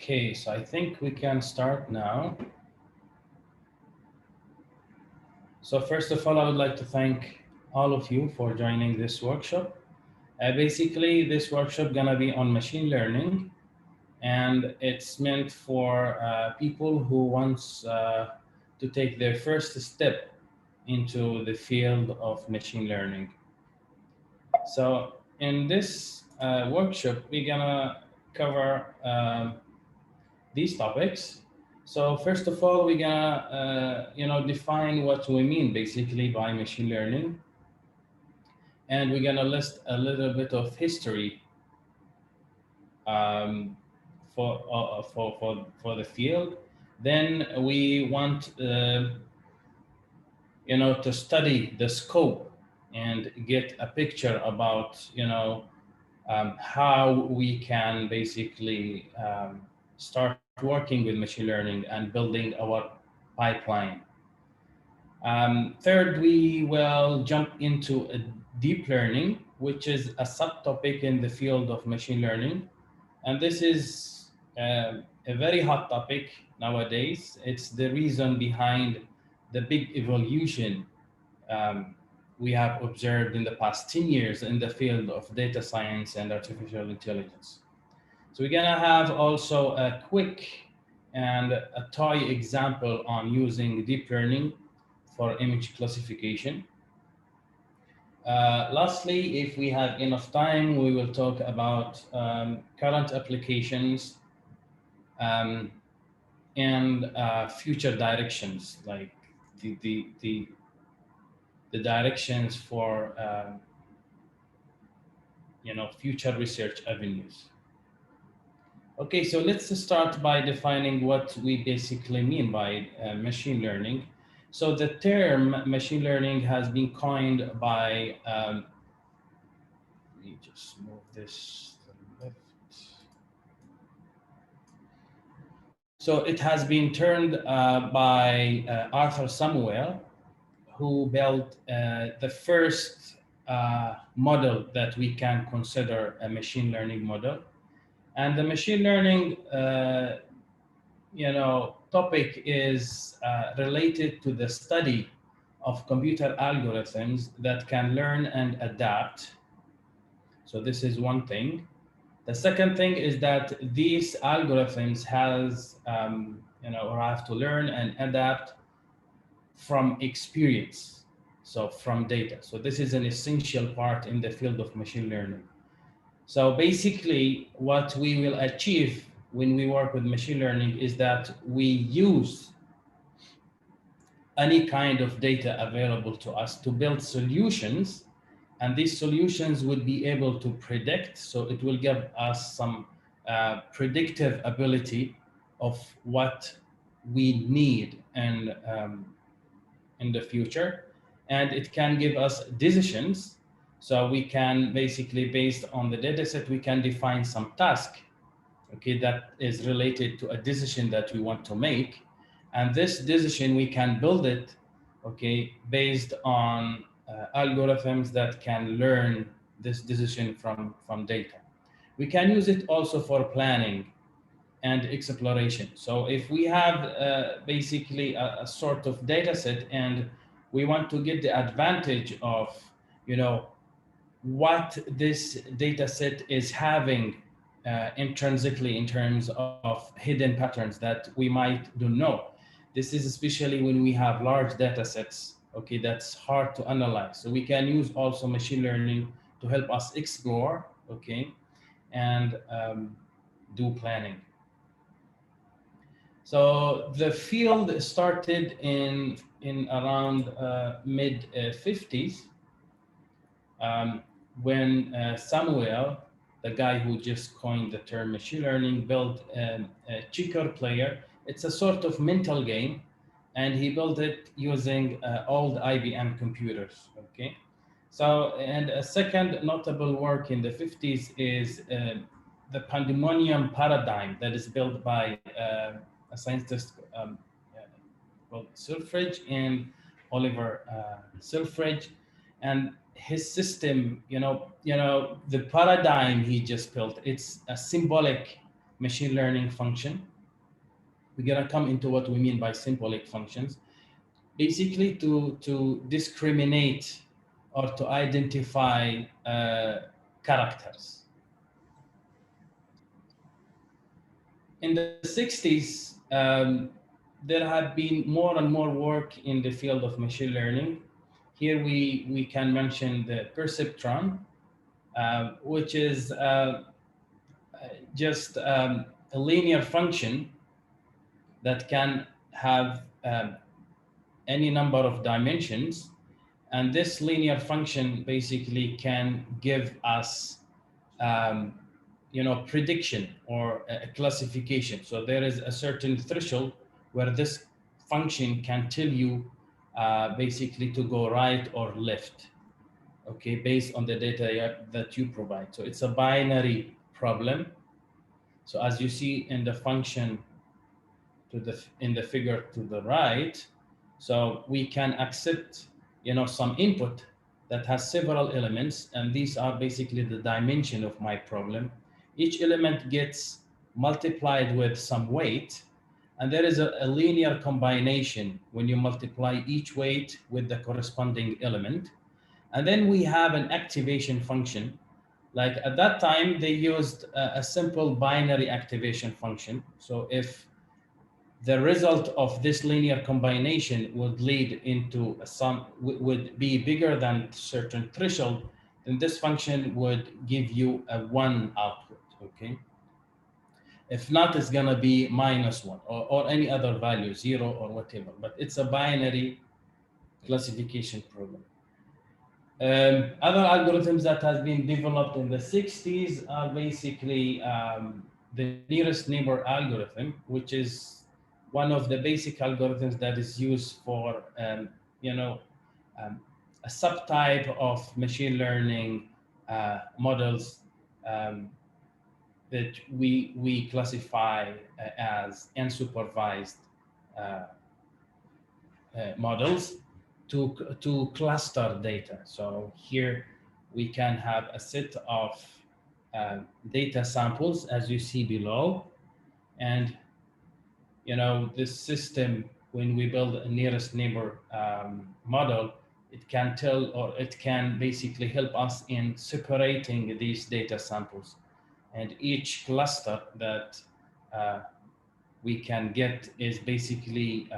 Okay, so I think we can start now. So first of all, I would like to thank all of you for joining this workshop. Basically, this workshop gonna be on machine learning, and it's meant for people who wants to take their first step into the field of machine learning. So in this workshop, we're gonna cover these topics. So first of all, we're gonna define what we mean basically by machine learning, and we're gonna list a little bit of history um, for the field. Then we want to study the scope and get a picture about how we can basically start working with machine learning and building our pipeline. Third, we will jump into a deep learning, which is a subtopic in the field of machine learning. And this is a very hot topic nowadays. It's the reason behind the big evolution um, we have observed in the past 10 years in the field of data science and artificial intelligence. So we're gonna have also a quick and a toy example on using deep learning for image classification. Lastly, if we have enough time, we will talk about current applications um, and future directions, like the directions for future research avenues. Okay, so let's start by defining what we basically mean by machine learning. So the term machine learning has been coined by, let me just move this to the left. So it has been termed by Arthur Samuel, who built the first model that we can consider a machine learning model. And the machine learning topic is related to the study of computer algorithms that can learn and adapt. So this is one thing. The second thing is that these algorithms or have to learn and adapt from experience, so from data. So this is an essential part in the field of machine learning. So basically, what we will achieve when we work with machine learning is that we use any kind of data available to us to build solutions, and these solutions would be able to predict. So it will give us some predictive ability of what we need and in the future, and it can give us decisions. So we can basically, based on the data set, we can define some task, okay, that is related to a decision that we want to make. And this decision, we can build it, okay, based on algorithms that can learn this decision from data. We can use it also for planning and exploration. So if we have basically a sort of data set and we want to get the advantage of, what this data set is having intrinsically in terms of hidden patterns that we might don't know. This is especially when we have large data sets, okay, that's hard to analyze. So we can use also machine learning to help us explore, okay, and do planning. So the field started in around mid 50s when Samuel, the guy who just coined the term machine learning, built a checker player. It's a sort of mental game, and he built it using old IBM computers. Okay, so and a second notable work in the 50s is the Pandemonium Paradigm that is built by a scientist called Selfridge and Oliver Selfridge, and his system, the paradigm he just built, it's a symbolic machine learning function. We're gonna come into what we mean by symbolic functions, basically to discriminate or to identify characters. In the 60s, there have been more and more work in the field of machine learning. Here we can mention the Perceptron, which is just a linear function that can have any number of dimensions. And this linear function basically can give us prediction or a classification. So there is a certain threshold where this function can tell you basically to go right or left, okay, based on the data that you provide. So it's a binary problem. So as you see in the function in the figure to the right, so we can accept some input that has several elements, and these are basically the dimension of my problem. Each element gets multiplied with some weight, and there is a linear combination when you multiply each weight with the corresponding element. And then we have an activation function. Like at that time, they used a simple binary activation function. So if the result of this linear combination would lead into a sum, would be bigger than certain threshold, then this function would give you a 1 output, okay? If not, it's gonna be -1 or any other value, 0 or whatever, but it's a binary classification problem. Other algorithms that has been developed in the 60s are basically the nearest neighbor algorithm, which is one of the basic algorithms that is used for a subtype of machine learning models that we classify as unsupervised models to cluster data. So here we can have a set of data samples, as you see below, and this system, when we build a nearest neighbor model, it can tell, or it can basically help us in separating these data samples. And each cluster that we can get is basically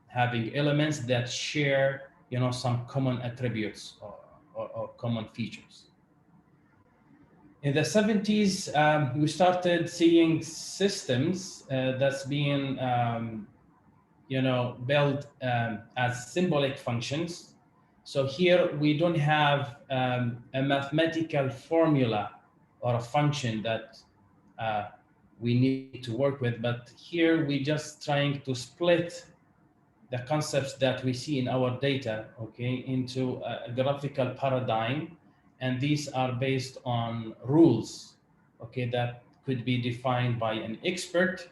having elements that share, some common attributes or common features. In the 70s, we started seeing systems that's being, built as symbolic functions. So here we don't have a mathematical formula or a function that we need to work with, but here we just trying to split the concepts that we see in our data, okay, into a graphical paradigm, and these are based on rules, okay, that could be defined by an expert,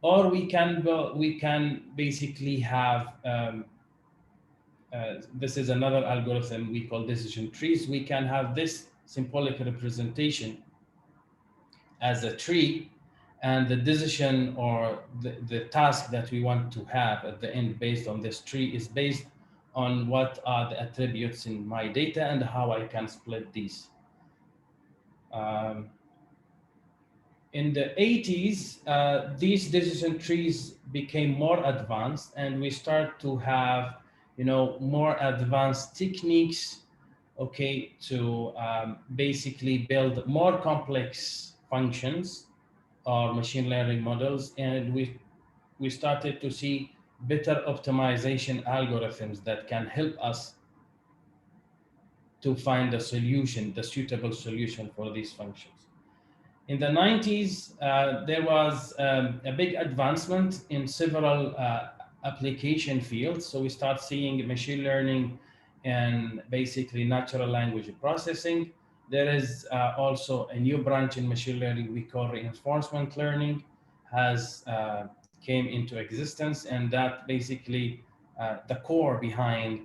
or we can basically have this is another algorithm we call decision trees. We can have this symbolic representation as a tree, and the decision or the task that we want to have at the end based on this tree is based on what are the attributes in my data and how I can split these. In the 80s, these decision trees became more advanced, and we start to have more advanced techniques, okay, to basically build more complex functions or machine learning models, and we started to see better optimization algorithms that can help us to find the solution, the suitable solution for these functions. In the 90s, there was a big advancement in several application fields. So we start seeing machine learning and basically natural language processing. There is also a new branch in machine learning we call reinforcement learning has came into existence, and that basically the core behind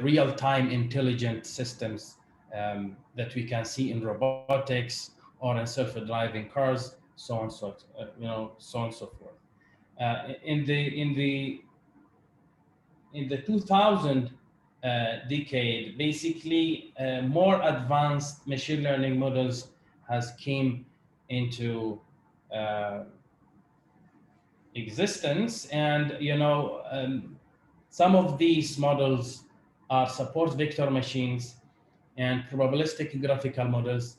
real-time intelligent systems that we can see in robotics or in self-driving cars, so on, so on and so forth. In the 2000 decade, basically more advanced machine learning models has came into uh, existence, and some of these models are support vector machines and probabilistic graphical models.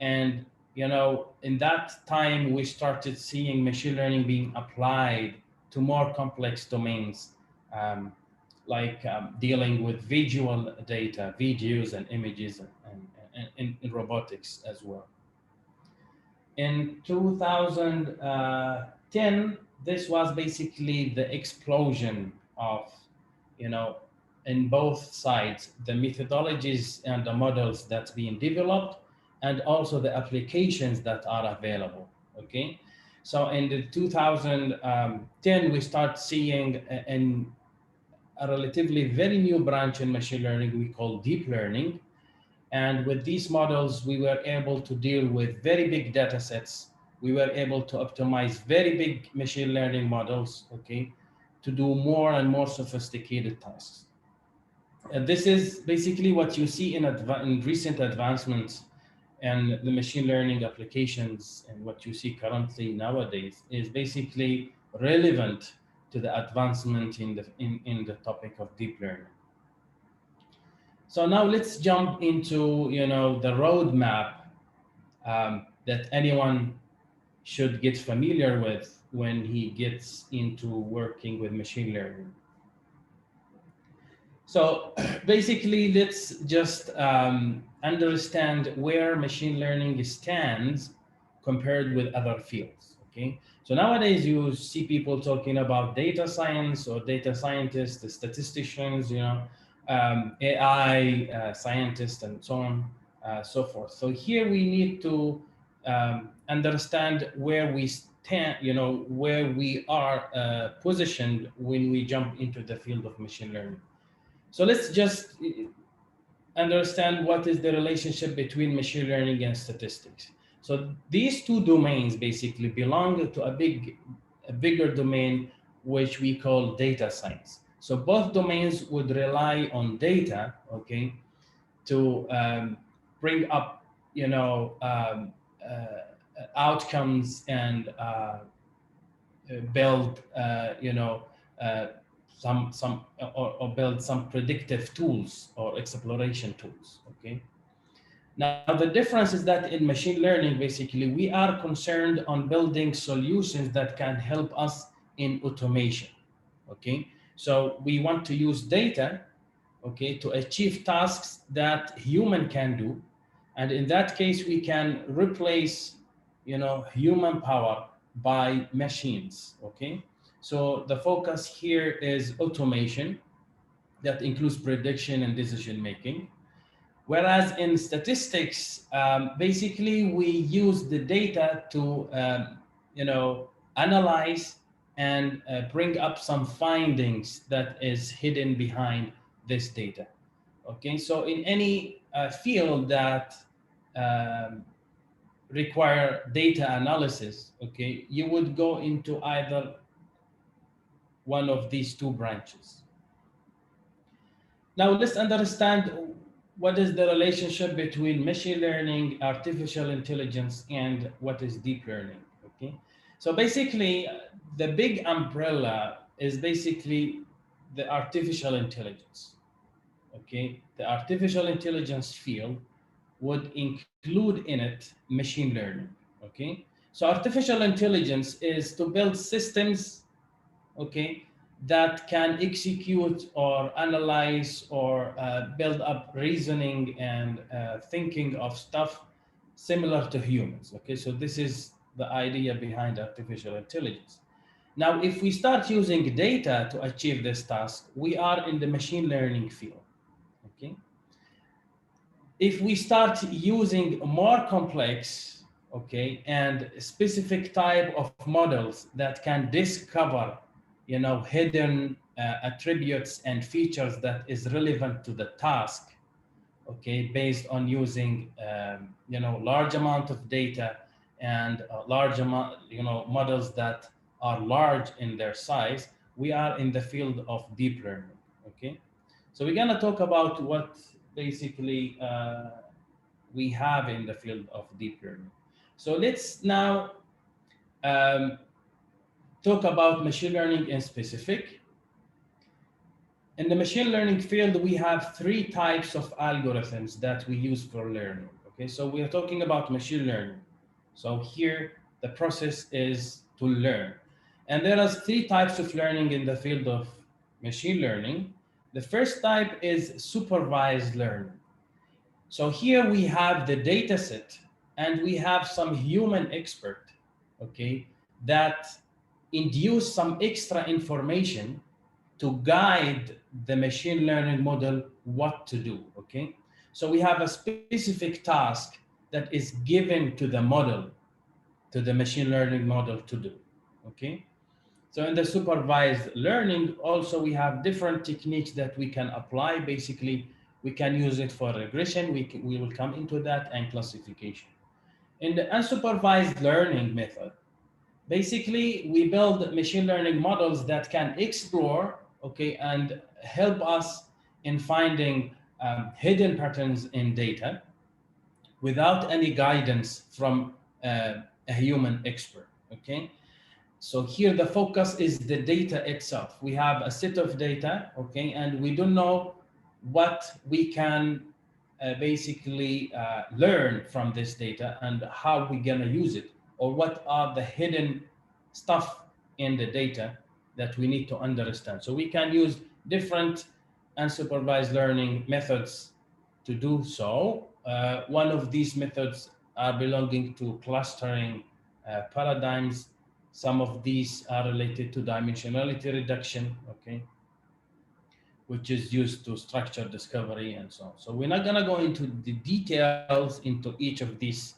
And in that time we started seeing machine learning being applied to more complex domains, um, like dealing with visual data, videos and images, and in robotics as well. In 2010, this was basically the explosion of, in both sides, the methodologies and the models that's being developed, and also the applications that are available. Okay, so in the 2010, we start seeing a relatively very new branch in machine learning we call deep learning. And with these models, we were able to deal with very big data sets. We were able to optimize very big machine learning models, okay, to do more and more sophisticated tasks. And this is basically what you see in recent advancements and the machine learning applications, and what you see currently nowadays is basically relevant to the advancement in the topic of deep learning. So now let's jump into the roadmap that anyone should get familiar with when he gets into working with machine learning. So basically, let's just understand where machine learning stands compared with other fields. Okay, so nowadays you see people talking about data science or data scientists, the statisticians, AI scientists, and so on, so forth. So here we need to understand where we stand, where we are positioned when we jump into the field of machine learning. So let's just understand what is the relationship between machine learning and statistics. So these two domains basically belong to a bigger domain, which we call data science. So both domains would rely on data, okay, to bring up, outcomes and build, some or build some predictive tools or exploration tools. Okay. Now the difference is that in machine learning, basically, we are concerned on building solutions that can help us in automation. Okay. So we want to use data, okay, to achieve tasks that human can do. And in that case, we can replace, human power by machines. Okay. So the focus here is automation that includes prediction and decision making. Whereas in statistics, basically we use the data to, analyze and bring up some findings that is hidden behind this data. Okay, so in any field that require data analysis, okay, you would go into either one of these two branches. Now let's understand what is the relationship between machine learning, artificial intelligence, and what is deep learning. Okay, so basically the big umbrella is basically the artificial intelligence. Okay, the artificial intelligence field would include in it machine learning. Okay, so artificial intelligence is to build systems, okay, that can execute or analyze or build up reasoning and thinking of stuff similar to humans. Okay, so this is the idea behind artificial intelligence. Now, if we start using data to achieve this task, we are in the machine learning field. Okay, if we start using more complex, okay, and specific type of models that can discover, hidden attributes and features that is relevant to the task, okay, based on using large amount of data and large amount models that are large in their size. We are in the field of deep learning. Okay, so we're gonna talk about what basically we have in the field of deep learning. So let's now um, talk about machine learning in specific. In the machine learning field, we have three types of algorithms that we use for learning. Okay, so we are talking about machine learning. So here, the process is to learn. And there are three types of learning in the field of machine learning. The first type is supervised learning. So here we have the data set and we have some human expert, okay, that induce some extra information to guide the machine learning model what to do, okay? So we have a specific task that is given to the model, to the machine learning model to do, okay? So in the supervised learning, also we have different techniques that we can apply. Basically, we can use it for regression. We will come into that, and classification. In the unsupervised learning method, basically we build machine learning models that can explore, okay, and help us in finding hidden patterns in data without any guidance from a human expert, okay? So here the focus is the data itself. We have a set of data, okay, and we don't know what we can basically learn from this data and how we're gonna use it, or what are the hidden stuff in the data that we need to understand. So we can use different unsupervised learning methods to do so. One of these methods are belonging to clustering paradigms. Some of these are related to dimensionality reduction, okay, which is used to structure discovery and so on. So we're not gonna go into the details into each of these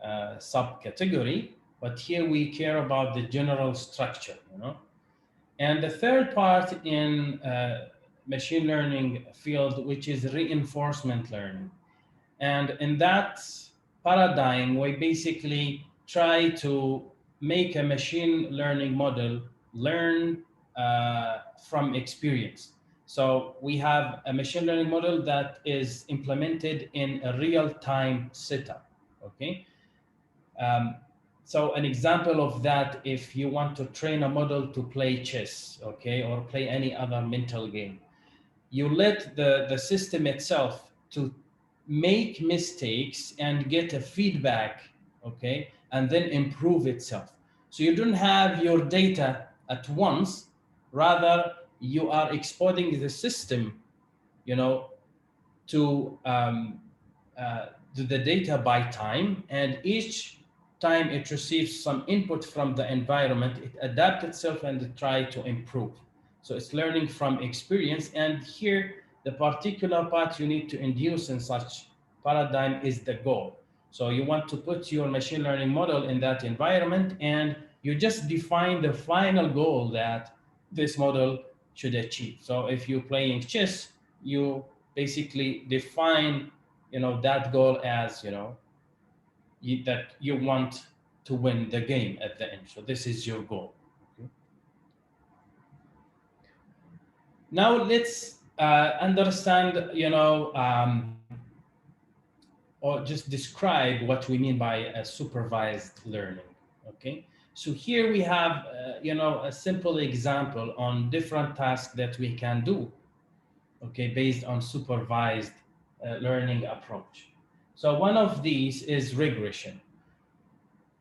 subcategory, but here we care about the general structure, And the third part in machine learning field, which is reinforcement learning. And in that paradigm, we basically try to make a machine learning model learn from experience. So we have a machine learning model that is implemented in a real-time setup, okay? Um, so an example of that, if you want to train a model to play chess, okay, or play any other mental game, you let the system itself to make mistakes and get a feedback, okay, and then improve itself. So you don't have your data at once, rather you are exporting the system, you know, to the data by time, and each time it receives some input from the environment, it adapts itself and it try to improve. So it's learning from experience. And here, the particular part you need to induce in such paradigm is the goal. So you want to put your machine learning model in that environment, and you just define the final goal that this model should achieve. So if you're playing chess, you basically define, that goal as, that you want to win the game at the end. So this is your goal. Okay. Now let's understand, or just describe what we mean by a supervised learning. Okay. So here we have, a simple example on different tasks that we can do, okay, based on supervised learning approach. So one of these is regression.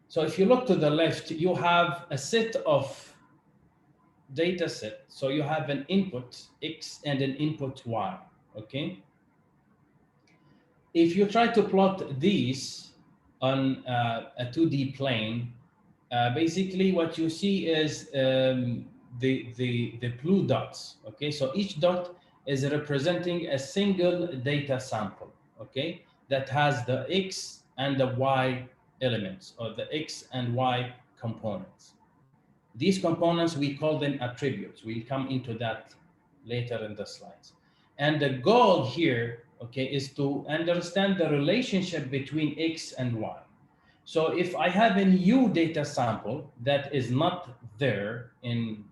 So if you look to the left, you have a set of data set. So you have an input X and an input Y, okay? If you try to plot these on a 2D plane, basically what you see is the blue dots, okay? So each dot is representing a single data sample, okay? That has the X and the Y elements, or the X and Y components. These components, we call them attributes. We'll come into that later in the slides. And the goal here okay, is to understand the relationship between X and Y. So if I have a new data sample that is not there in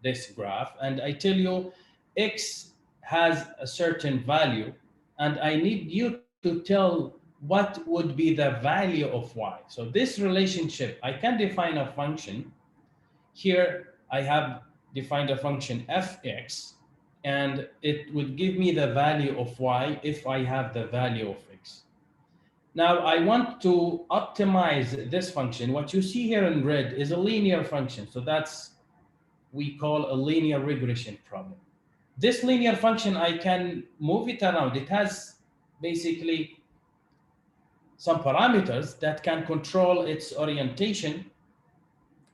this graph, and I tell you X has a certain value, and I need you to tell what would be the value of Y. So this relationship, I can define a function. Here I have defined a function fx, and it would give me the value of Y if I have the value of X. Now I want to optimize this function. What you see here in red is a linear function. So that's we call a linear regression problem. This linear function, I can move it around. It has basically some parameters that can control its orientation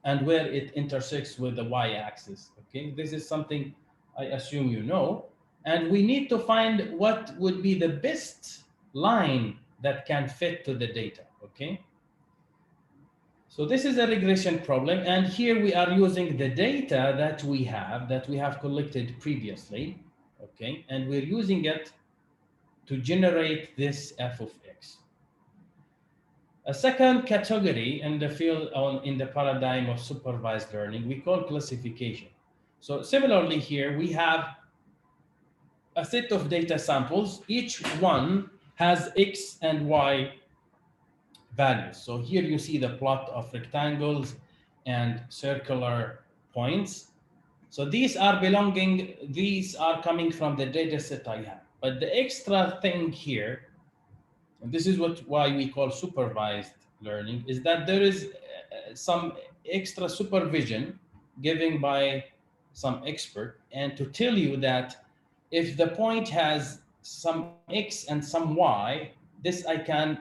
and where it intersects with the y-axis. Okay, this is something I assume you know. And we need to find what would be the best line that can fit to the data. Okay, so this is a regression problem, and here we are using the data that we have collected previously. Okay, and we're using it to generate this f of x. A second category in the field in the paradigm of supervised learning, we call classification. So similarly here, we have a set of data samples. Each one has X and Y values. So here you see the plot of rectangles and circular points. So these are coming from the data set I have. But the extra thing here, and this is why we call supervised learning, is that there is some extra supervision given by some expert, and to tell you that if the point has some X and some Y, this I can,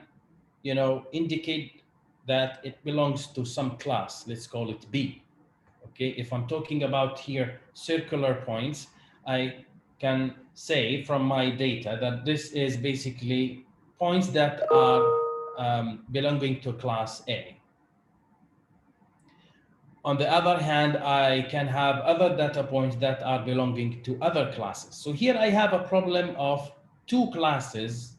indicate that it belongs to some class. Let's call it B. Okay, if I'm talking about here circular points, I can say from my data that this is basically points that are belonging to class A. On the other hand, I can have other data points that are belonging to other classes. So here I have a problem of two classes,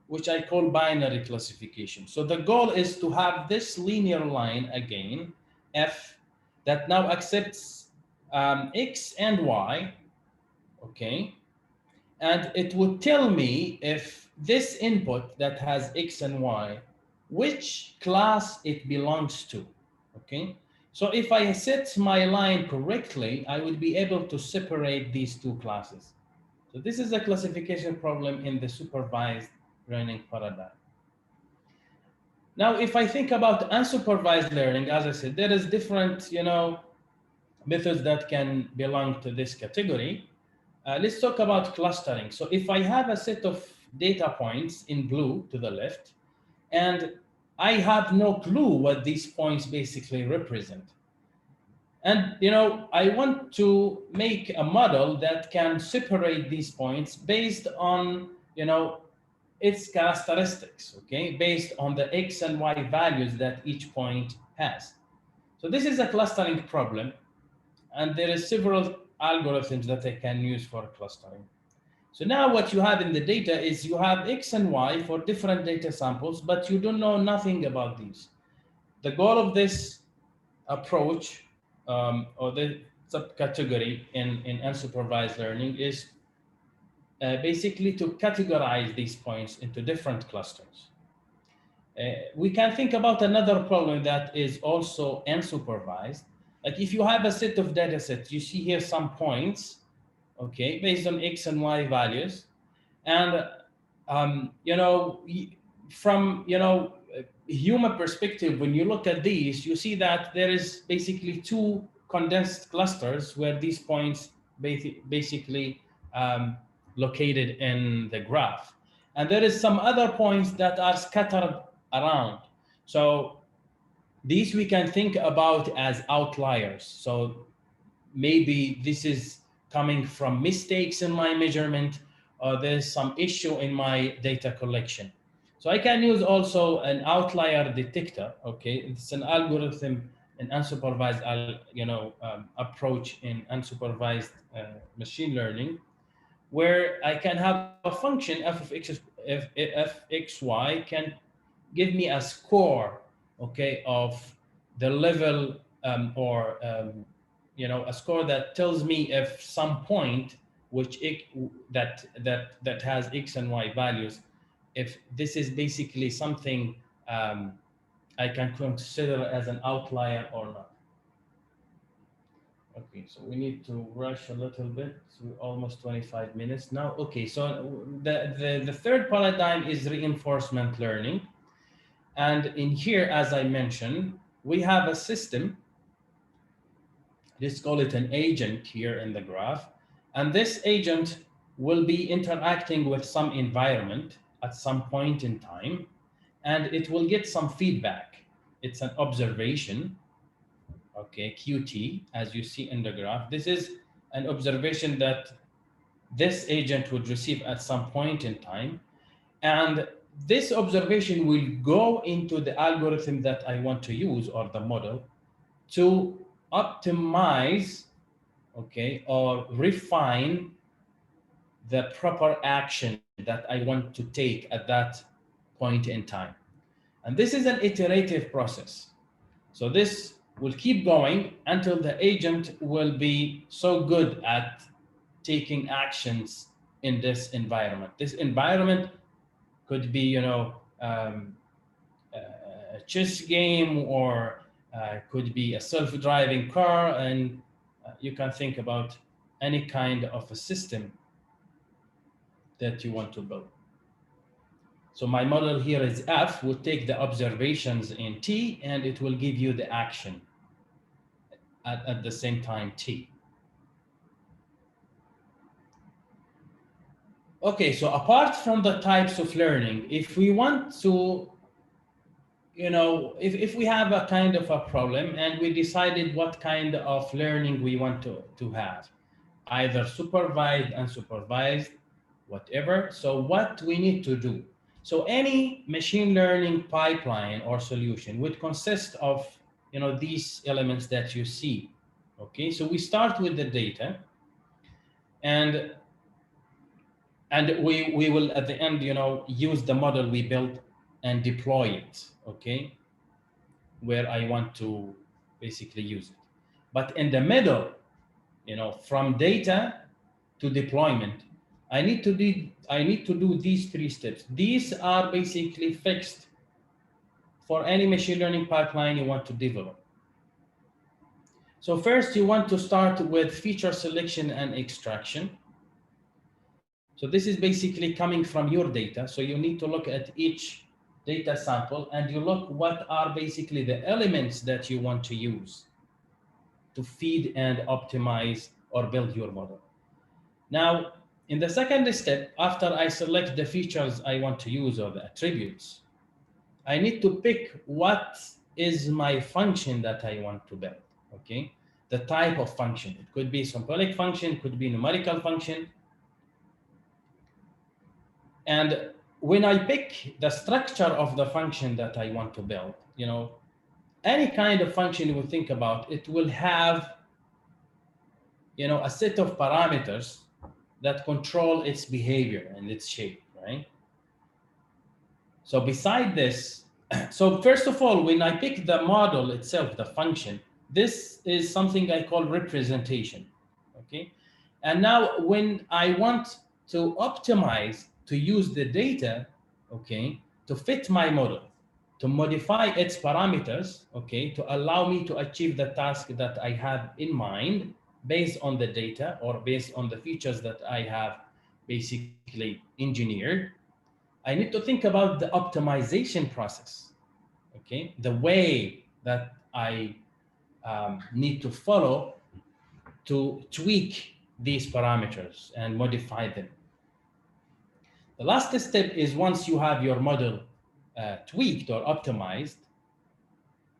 which I call binary classification. So the goal is to have this linear line again, F, that now accepts X and Y, okay? And it would tell me if this input that has X and Y, which class it belongs to, okay? So if I set my line correctly, I would be able to separate these two classes. So this is a classification problem in the supervised learning paradigm. Now, if I think about unsupervised learning, as I said, there is different, methods that can belong to this category. Let's talk about clustering. So if I have a set of data points in blue to the left, and I have no clue what these points basically represent. And I want to make a model that can separate these points based on its characteristics, okay, based on the X and Y values that each point has. So this is a clustering problem, and there are several algorithms that I can use for clustering. So now what you have in the data is you have X and Y for different data samples, but you don't know nothing about these. The goal of this approach or the subcategory in unsupervised learning is basically to categorize these points into different clusters. We can think about another problem that is also unsupervised. Like if you have a set of data sets, you see here some points, okay, based on X and Y values. And, from, human perspective, when you look at these, you see that there is basically two condensed clusters where these points basically located in the graph. And there is some other points that are scattered around. So these we can think about as outliers. So maybe this is coming from mistakes in my measurement, or there's some issue in my data collection. So I can use also an outlier detector. Okay, it's an algorithm, an unsupervised, approach in unsupervised machine learning, where I can have a function f of x, f x y can give me a score, okay, of the level, or a score that tells me if some point which that has x and y values, if this is basically something I can consider as an outlier or not. Okay, so we need to rush a little bit. So we're almost 25 minutes now. Okay, so the third paradigm is reinforcement learning. And in here, as I mentioned, we have a system. Let's call it an agent here in the graph. And this agent will be interacting with some environment at some point in time, and it will get some feedback. It's an observation, okay, QT, as you see in the graph. This is an observation that this agent would receive at some point in time. And this observation will go into the algorithm that I want to use, or the model, to optimize, okay, or refine the proper action that I want to take at that point in time. And this is an iterative process. So this will keep going until the agent will be so good at taking actions in this environment. This environment could be, a chess game, or could be a self-driving car, and you can think about any kind of a system that you want to build. So my model here is F, will take the observations in T, and it will give you the action at the same time T. Okay, so apart from the types of learning, if we want to, if we have a kind of a problem and we decided what kind of learning we want to have, either supervised, unsupervised, whatever. So what we need to do. So any machine learning pipeline or solution would consist of, these elements that you see. Okay, so we start with the data, and we will at the end, use the model we built and deploy it, okay, where I want to basically use it. But in the middle, from data to deployment, I need to do these three steps. These are basically fixed for any machine learning pipeline you want to develop. So first, you want to start with feature selection and extraction. So this is basically coming from your data. So you need to look at each data sample, and you look what are basically the elements that you want to use to feed and optimize or build your model. Now, in the second step, after I select the features I want to use, or the attributes, I need to pick what is my function that I want to build, okay? The type of function. It could be symbolic function, it could be numerical function. And when I pick the structure of the function that I want to build, any kind of function you will think about, it will have, a set of parameters that control its behavior and its shape, right? So beside this, so first of all, when I pick the model itself, the function, this is something I call representation, okay? And now when I want to optimize, to use the data, okay, to fit my model, to modify its parameters, okay, to allow me to achieve the task that I have in mind based on the data, or based on the features that I have basically engineered, I need to think about the optimization process, okay, the way that I need to follow to tweak these parameters and modify them. The last step is, once you have your model tweaked or optimized,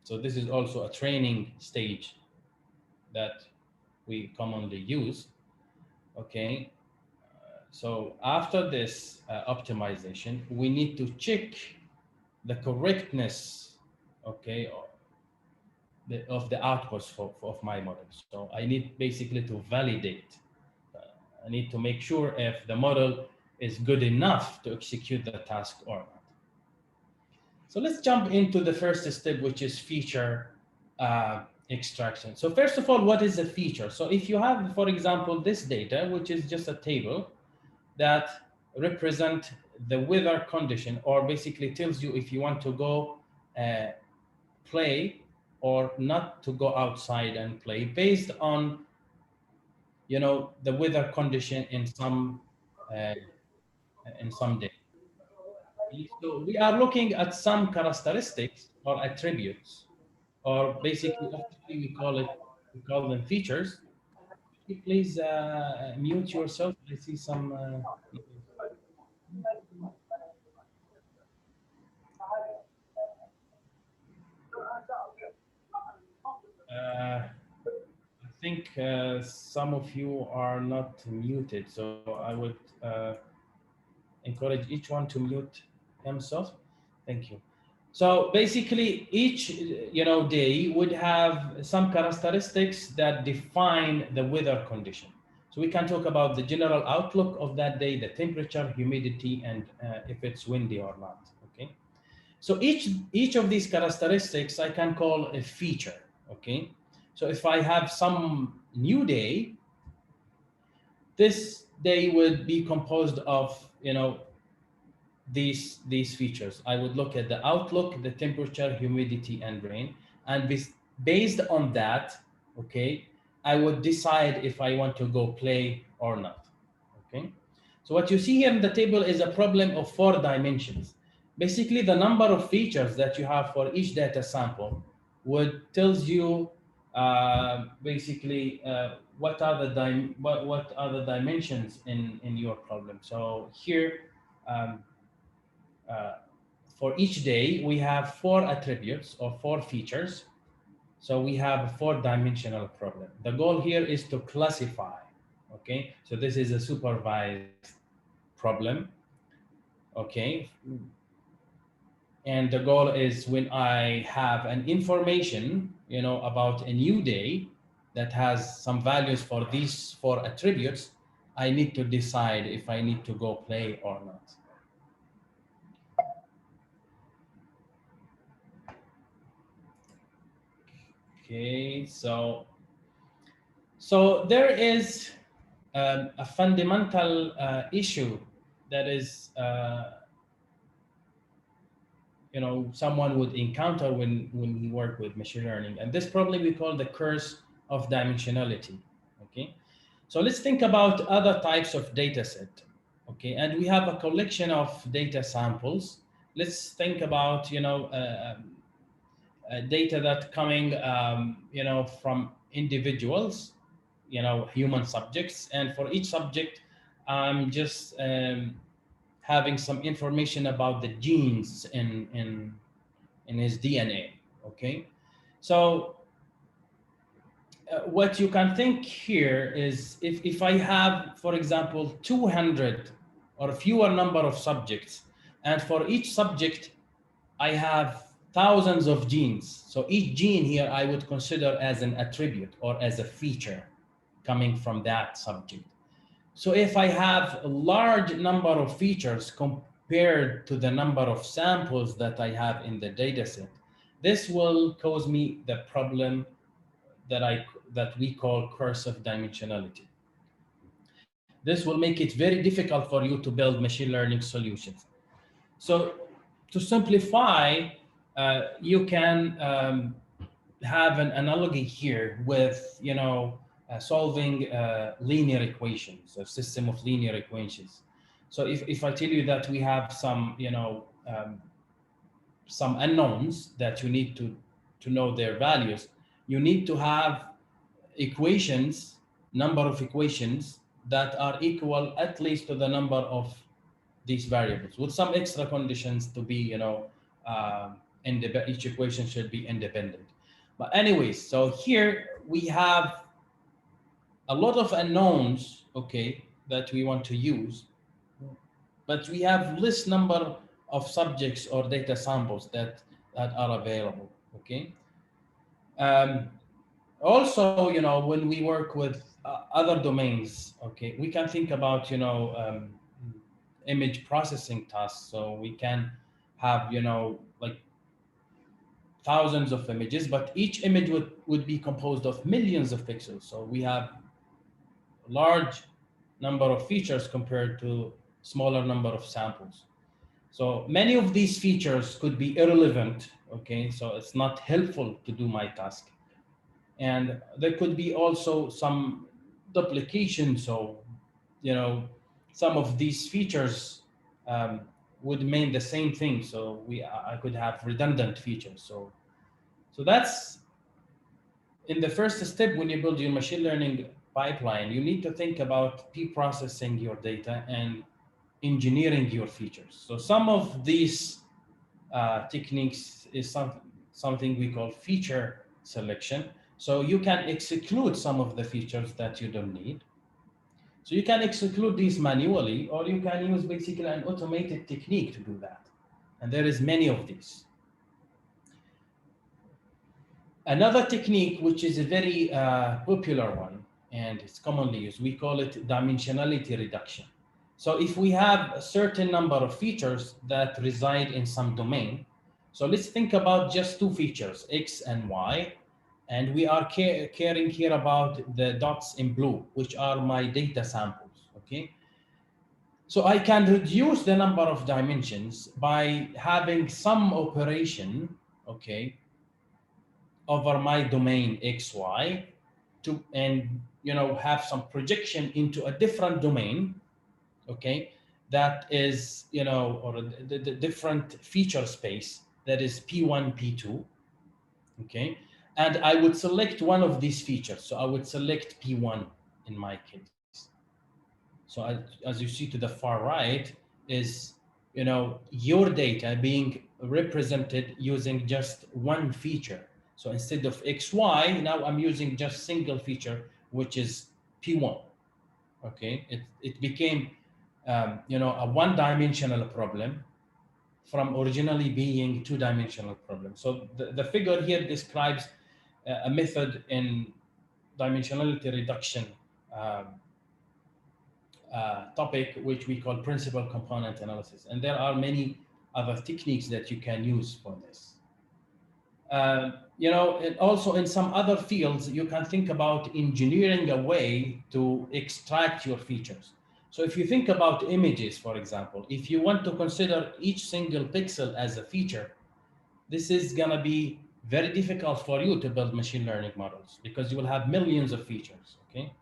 so this is also a training stage that we commonly use, okay? So after this optimization, we need to check the correctness, okay, of the outputs of my model. So I need basically to validate I need to make sure if the model is good enough to execute the task or not. So let's jump into the first step, which is feature extraction. So first of all, what is a feature? So if you have, for example, this data, which is just a table that represent the weather condition, or basically tells you if you want to go play or not to go outside and play based on, you know, the weather condition uh, in some day. So we are looking at some characteristics or attributes, or basically officially we call them features. Could you please mute yourself? I see some. I think some of you are not muted, so I would encourage each one to mute himself. Thank you. So basically, each day would have some characteristics that define the weather condition. So we can talk about the general outlook of that day, the temperature, humidity, and if it's windy or not. Okay. So each of these characteristics I can call a feature. Okay. So if I have some new day, this day would be composed of these features. I would look at the outlook, the temperature, humidity, and rain, and based on that, okay, I would decide if I want to go play or not. Okay, so what you see here in the table is a problem of 4 dimensions. Basically, the number of features that you have for each data sample would tells you basically what are the dimensions in your problem. So here. Um, uh, for each day, we have 4 attributes or 4 features. So we have a 4-dimensional problem. The goal here is to classify. Okay, so this is a supervised problem. Okay, and the goal is when I have an information, about a new day that has some values for these 4 attributes, I need to decide if I need to go play or not. Okay, so there is a fundamental issue that is, someone would encounter when we work with machine learning, and this problem we call the curse of dimensionality. Okay, so let's think about other types of data set. Okay, and we have a collection of data samples. Let's think about data that coming from individuals, human subjects, and for each subject I'm just having some information about the genes in his DNA. Okay, so what you can think here is if I have, for example, 200 or fewer number of subjects, and for each subject I have thousands of genes. So each gene here I would consider as an attribute or as a feature coming from that subject. So if I have a large number of features compared to the number of samples that I have in the data set, this will cause me the problem that we call curse of dimensionality. This will make it very difficult for you to build machine learning solutions. So to simplify, you can have an analogy here with solving linear equations, a system of linear equations. So if I tell you that we have some unknowns that you need to know their values, you need to have equations, number of equations that are equal at least to the number of these variables, with some extra conditions to be, each equation should be independent. But anyways, so here we have a lot of unknowns, okay, that we want to use, but we have less number of subjects or data samples that are available, okay? Also, when we work with other domains, okay, we can think about, image processing tasks. So we can have, like thousands of images, but each image would be composed of millions of pixels. So we have large number of features compared to smaller number of samples. So many of these features could be irrelevant, okay? So it's not helpful to do my task. And there could be also some duplication. So, some of these features um, would mean the same thing. So I could have redundant features. So that's in the first step. When you build your machine learning pipeline, you need to think about pre-processing your data and engineering your features. So some of these techniques is something we call feature selection. So you can exclude some of the features that you don't need. So you can exclude these manually, or you can use basically an automated technique to do that. And there is many of these. Another technique, which is a very popular one, and it's commonly used, we call it dimensionality reduction. So if we have a certain number of features that reside in some domain, so let's think about just two features, X and Y, and we are caring here about the dots in blue, which are my data samples, okay? So I can reduce the number of dimensions by having some operation, okay, over my domain XY and have some projection into a different domain, okay, that is, or the different feature space that is P1, P2, okay, and I would select one of these features. So I would select P1 in my case. So as you see to the far right is, your data being represented using just one feature. So instead of XY, now I'm using just single feature, which is P1. Okay, it became, a one-dimensional problem from originally being two-dimensional problem. So the figure here describes a method in dimensionality reduction topic, which we call principal component analysis. And there are many other techniques that you can use for this. And also in some other fields, you can think about engineering a way to extract your features. So if you think about images, for example, if you want to consider each single pixel as a feature, this is going to be very difficult for you to build machine learning models because you will have millions of features, okay?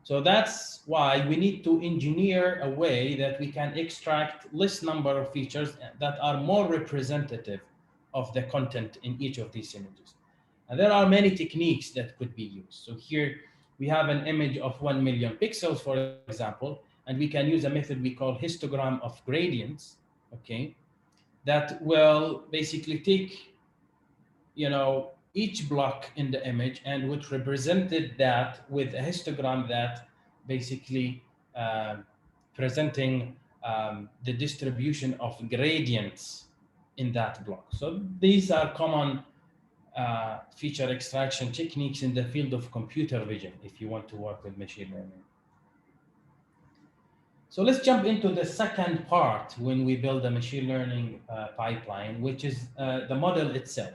So that's why we need to engineer a way that we can extract less number of features that are more representative of the content in each of these images. And there are many techniques that could be used. So here we have an image of 1 million pixels, for example, and we can use a method we call histogram of gradients, okay, that will basically take, each block in the image and which represented that with a histogram that basically presenting the distribution of gradients in that block. So these are common feature extraction techniques in the field of computer vision if you want to work with machine learning. So let's jump into the second part when we build a machine learning pipeline, which is the model itself.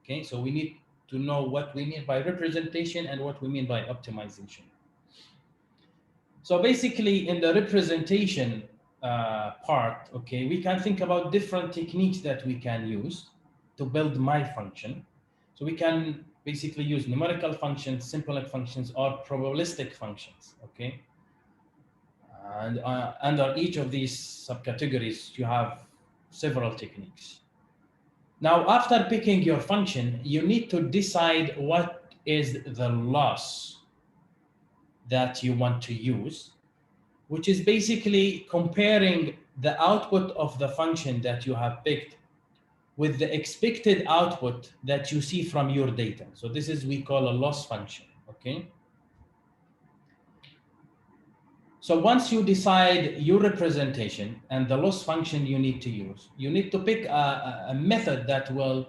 Okay, so we need to know what we mean by representation and what we mean by optimization. So basically in the representation part, okay, we can think about different techniques that we can use to build my function. So we can basically use numerical functions, symbolic functions, or probabilistic functions, okay? And under each of these subcategories, you have several techniques. Now, after picking your function, you need to decide what is the loss that you want to use, which is basically comparing the output of the function that you have picked with the expected output that you see from your data. So this is we call a loss function, okay? So once you decide your representation and the loss function you need to use, you need to pick a method that will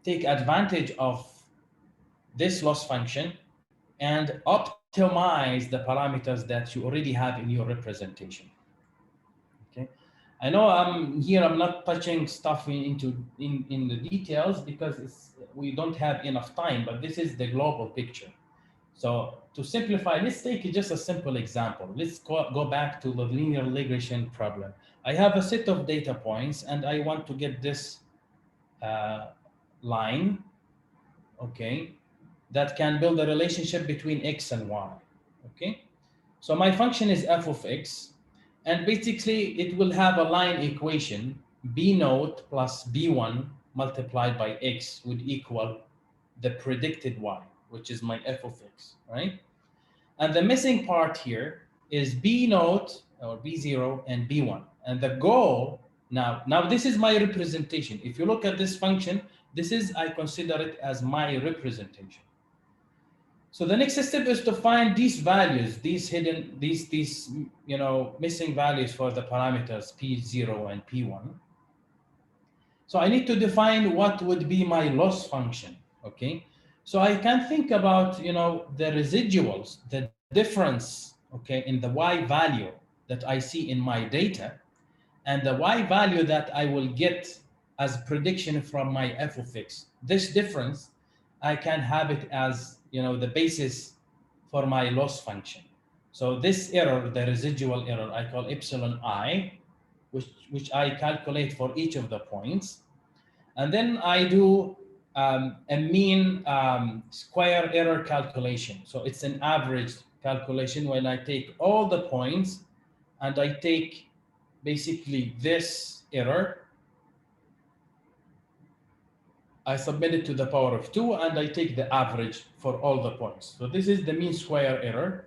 take advantage of this loss function and optimize the parameters that you already have in your representation. Okay, I know I'm not touching stuff in the details because we don't have enough time, but this is the global picture. So to simplify, let's take just a simple example. Let's go back to the linear regression problem. I have a set of data points and I want to get this line, okay, that can build a relationship between x and y, okay? So my function is f of x, and basically it will have a line equation, b naught plus b1 multiplied by x would equal the predicted y, which is my f of x, right? And the missing part here is b naught or b0 and b1. And the goal now this is my representation. If you look at this function, I consider it as my representation. So the next step is to find these values, these hidden, these missing values for the parameters p0 and p1. So I need to define what would be my loss function, okay? So I can think about, the residuals, the difference, okay, in the y value that I see in my data and the y value that I will get as prediction from my f of x. This difference, I can have it as, the basis for my loss function. So this error, the residual error, I call epsilon I, which I calculate for each of the points. And then I do a mean square error calculation. So it's an average calculation when I take all the points and I take basically this error. I submit it to the power of 2 and I take the average for all the points. So this is the mean square error,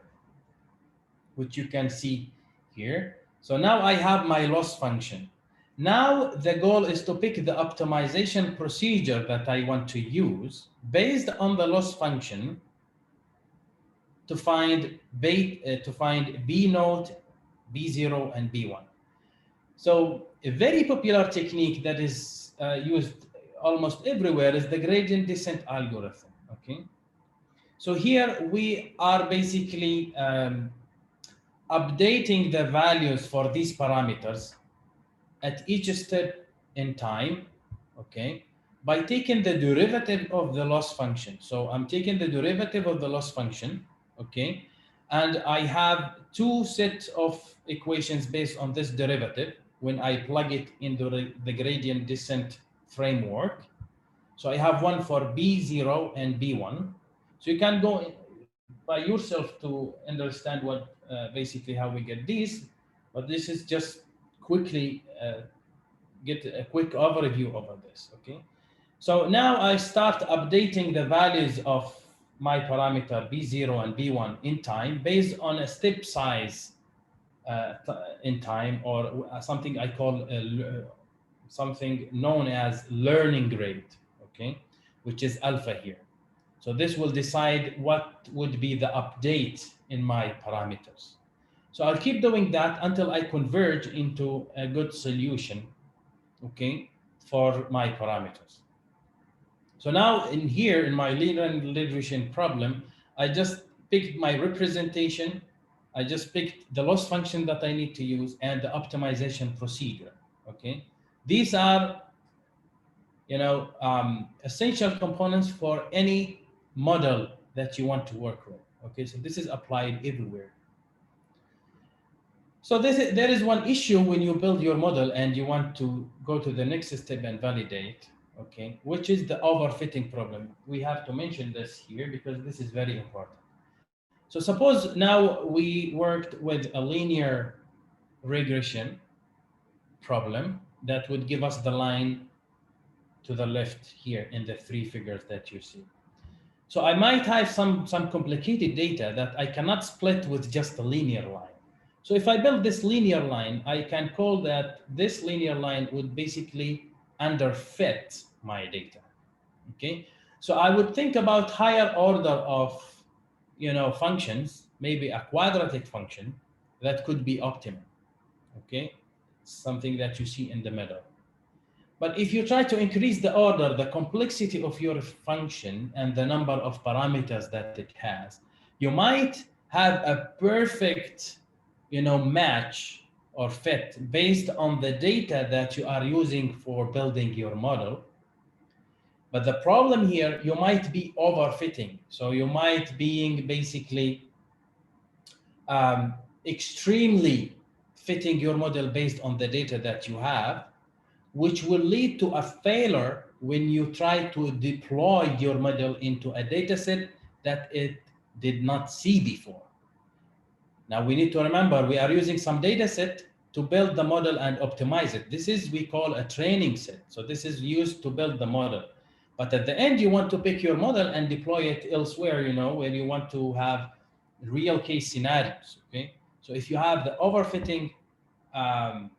which you can see here. So now I have my loss function. Now the goal is to pick the optimization procedure that I want to use based on the loss function to find B naught, B0, and B1. So a very popular technique that is used almost everywhere is the gradient descent algorithm, okay? So here we are basically updating the values for these parameters at each step in time, okay, by taking the derivative of the loss function. So I'm taking the derivative of the loss function, okay, and I have two sets of equations based on this derivative when I plug it into the gradient descent framework. So I have one for B0 and B1. So you can go by yourself to understand what basically how we get these, but this is just quickly get a quick overview over this, okay? So now I start updating the values of my parameter B0 and B1 in time based on a step size in time, or something I call something known as learning rate, okay, which is alpha here. So this will decide what would be the update in my parameters. So I'll keep doing that until I converge into a good solution, okay, for my parameters. So now in here, in my linear regression problem, I just picked my representation. I just picked the loss function that I need to use and the optimization procedure, okay? These are, essential components for any model that you want to work with, okay? So this is applied everywhere. So there is one issue when you build your model and you want to go to the next step and validate, okay, which is the overfitting problem. We have to mention this here because this is very important. So suppose now we worked with a linear regression problem that would give us the line to the left here in the three figures that you see. So I might have some complicated data that I cannot split with just a linear line. So if I build this linear line, I can call that this linear line would basically underfit my data, okay? So I would think about higher order of, functions, maybe a quadratic function that could be optimal, okay? Something that you see in the middle. But if you try to increase the order, the complexity of your function and the number of parameters that it has, You might have a perfect, match or fit based on the data that you are using for building your model. But the problem here, you might be overfitting. So you might being basically um, extremely fitting your model based on the data that you have, which will lead to a failure when you try to deploy your model into a data set that it did not see before. Now we need to remember we are using some data set to build the model and optimize it. This is we call a training set. So this is used to build the model. But at the end, you want to pick your model and deploy it elsewhere, where you want to have real case scenarios, okay? So if you have the overfitting, um,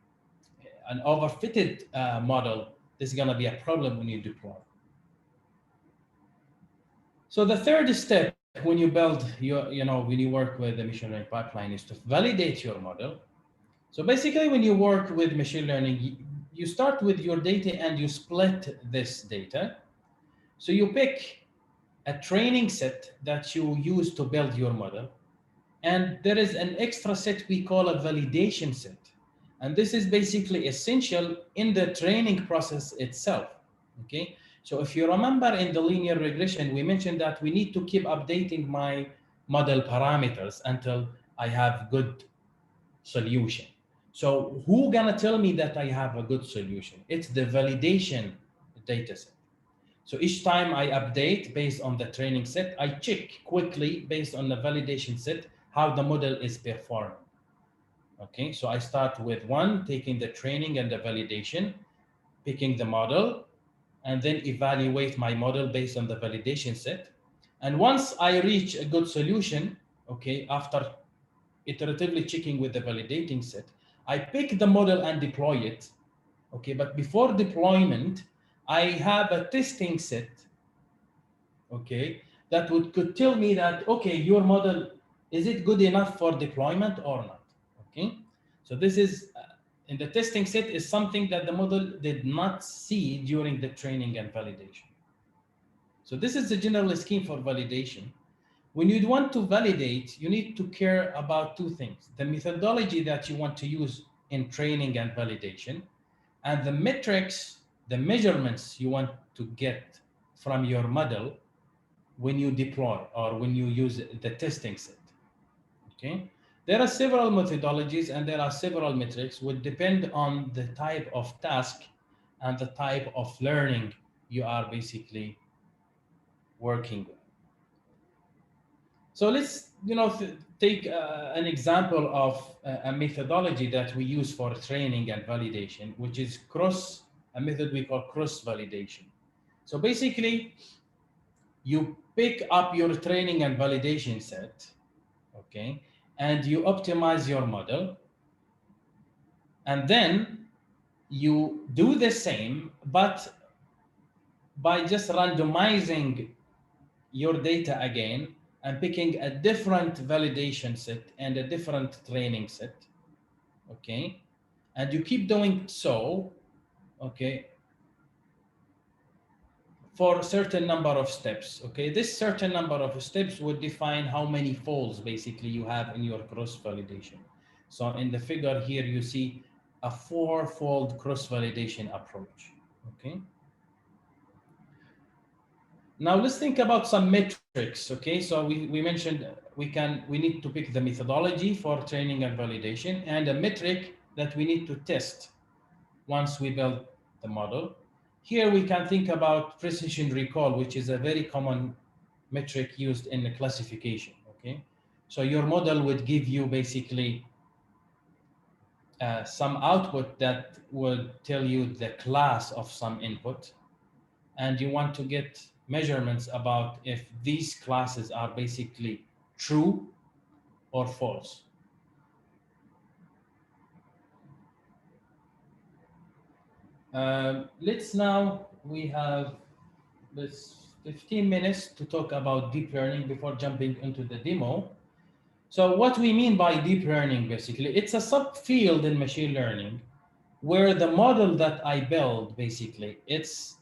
an overfitted model, this is going to be a problem when you deploy. So the third step when you build when you work with the machine learning pipeline is to validate your model. So basically, when you work with machine learning, you start with your data and you split this data. So you pick a training set that you use to build your model. And there is an extra set we call a validation set. And this is basically essential in the training process itself, okay? So if you remember in the linear regression, we mentioned that we need to keep updating my model parameters until I have good solution. So who gonna tell me that I have a good solution? It's the validation data set. So each time I update based on the training set, I check quickly based on the validation set how the model is performing. Okay, so I start with one, taking the training and the validation, picking the model, and then evaluate my model based on the validation set. And once I reach a good solution, okay, after iteratively checking with the validating set, I pick the model and deploy it. Okay, but before deployment, I have a testing set, okay, that could tell me that, okay, your model, is it good enough for deployment or not? Okay, so this is in the testing set is something that the model did not see during the training and validation. So this is the general scheme for validation. When you want to validate, you need to care about two things: the methodology that you want to use in training and validation, and the metrics, the measurements you want to get from your model when you deploy or when you use the testing set, okay? There are several methodologies and there are several metrics which depend on the type of task and the type of learning you are basically working with. So let's take an example of a methodology that we use for training and validation, which is a method we call cross validation. So basically, you pick up your training and validation set, okay, and you optimize your model, and then you do the same, but by just randomizing your data again and picking a different validation set and a different training set, okay? And you keep doing so, okay, for a certain number of steps, okay? This certain number of steps would define how many folds basically you have in your cross-validation. So in the figure here, you see a 4-fold cross-validation approach, okay? Now let's think about some metrics, okay? So we mentioned we need to pick the methodology for training and validation and a metric that we need to test once we build the model. Here we can think about precision recall, which is a very common metric used in the classification, okay? So your model would give you basically some output that would tell you the class of some input, and you want to get measurements about if these classes are basically true or false. Let's now, we have this 15 minutes to talk about deep learning before jumping into the demo. So what we mean by deep learning, basically, it's a subfield in machine learning where the model that I build, basically, it's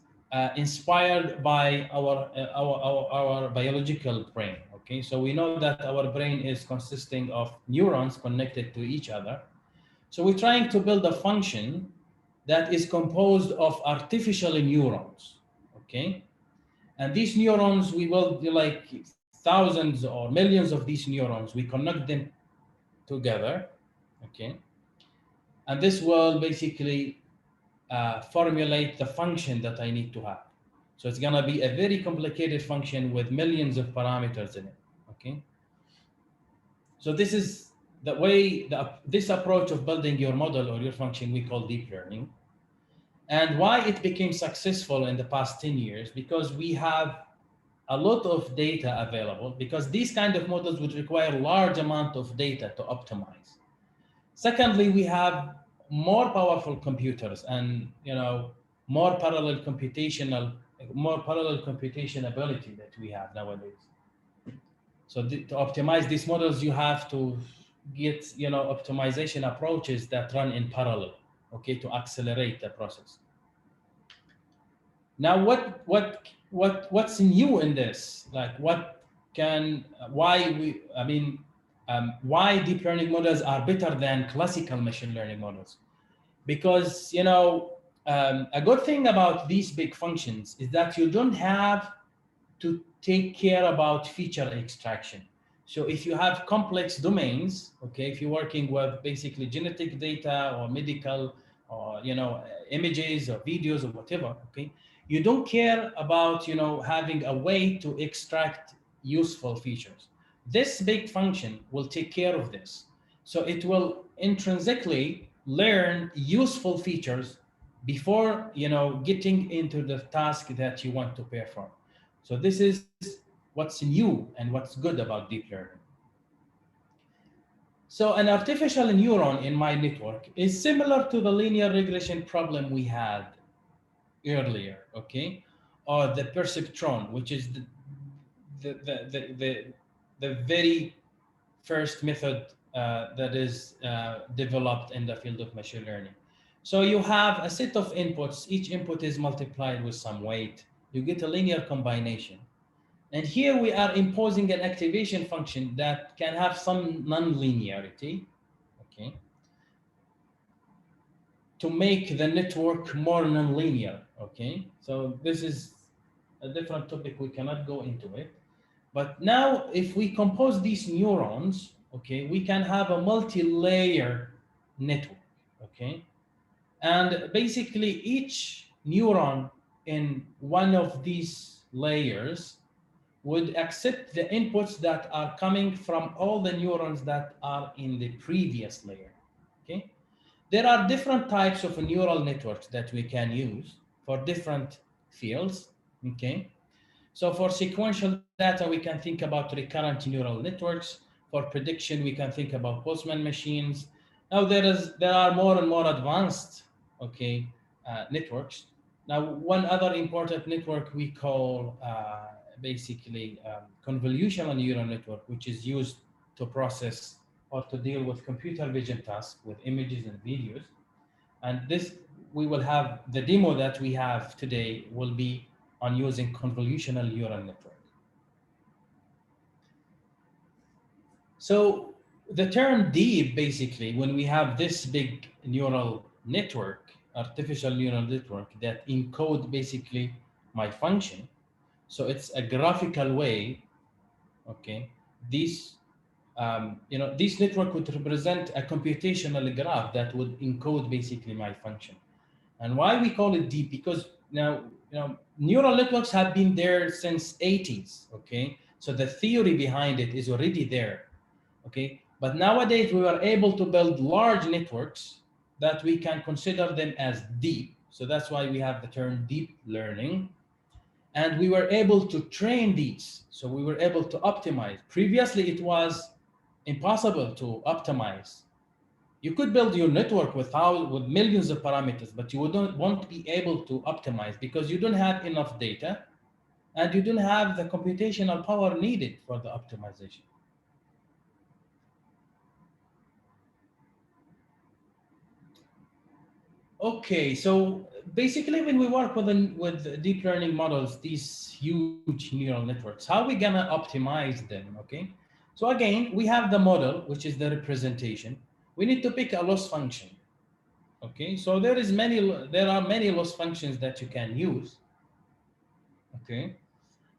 inspired by our biological brain, Okay, so we know that our brain is consisting of neurons connected to each other. So we're trying to build a function that is composed of artificial neurons. Okay, and these neurons, we will do like thousands or millions of these neurons. We connect them together. Okay, and this will basically formulate the function that I need to have. So it's gonna be a very complicated function with millions of parameters in it. Okay. So this is the way this approach of building your model or your function we call deep learning. And why it became successful in the past 10 years, because we have a lot of data available, because these kind of models would require large amount of data to optimize. Secondly, we have more powerful computers and more more parallel computation ability that we have nowadays. So to optimize these models, you have to get optimization approaches that run in parallel, okay, to accelerate the process. Now, what's new in this? Like, why deep learning models are better than classical machine learning models? Because a good thing about these big functions is that you don't have to take care about feature extraction. So if you have complex domains, okay, if you're working with basically genetic data or medical or images or videos or whatever, okay, you don't care about having a way to extract useful features. This big function will take care of this. So it will intrinsically learn useful features before getting into the task that you want to perform. So this is what's new and what's good about deep learning. So an artificial neuron in my network is similar to the linear regression problem we had earlier, okay? Or the perceptron, which is the very first method that is developed in the field of machine learning. So you have a set of inputs. Each input is multiplied with some weight. You get a linear combination. And here we are imposing an activation function that can have some non-linearity, okay, to make the network more non-linear, okay? So this is a different topic, we cannot go into it. But now if we compose these neurons, okay, we can have a multi-layer network, okay? And basically each neuron in one of these layers would accept the inputs that are coming from all the neurons that are in the previous layer, okay? There are different types of neural networks that we can use for different fields, okay? So for sequential data, we can think about recurrent neural networks. For prediction, we can think about Postman machines. Now there are more and more advanced, okay, networks. Now, one other important network we call basically convolutional neural network, which is used to process or to deal with computer vision tasks with images and videos. And this, we will have the demo that we have today will be on using convolutional neural network. So the term deep, basically, when we have this big neural network, artificial neural network that encode basically my function. So it's a graphical way, okay? This network would represent a computational graph that would encode basically my function. And why we call it deep? Because now, neural networks have been there since 80s, okay? So the theory behind it is already there, okay? But nowadays we are able to build large networks that we can consider them as deep. So that's why we have the term deep learning. And we were able to train these. So we were able to optimize. Previously, it was impossible to optimize. You could build your network with millions of parameters, but you won't be able to optimize because you don't have enough data and you don't have the computational power needed for the optimization. Okay, so basically, when we work with deep learning models, these huge neural networks, how are we gonna optimize them? Okay, so again, we have the model, which is the representation. We need to pick a loss function. Okay, so there are many loss functions that you can use. Okay,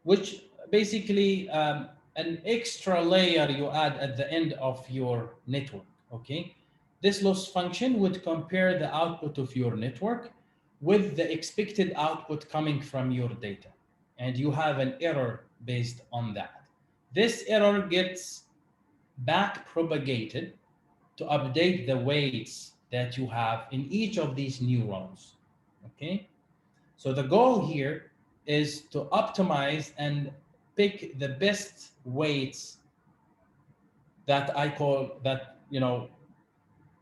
which basically an extra layer you add at the end of your network. Okay, this loss function would compare the output of your network with the expected output coming from your data, and you have an error based on that. This error gets back propagated to update the weights that you have in each of these neurons. Okay, so the goal here is to optimize and pick the best weights that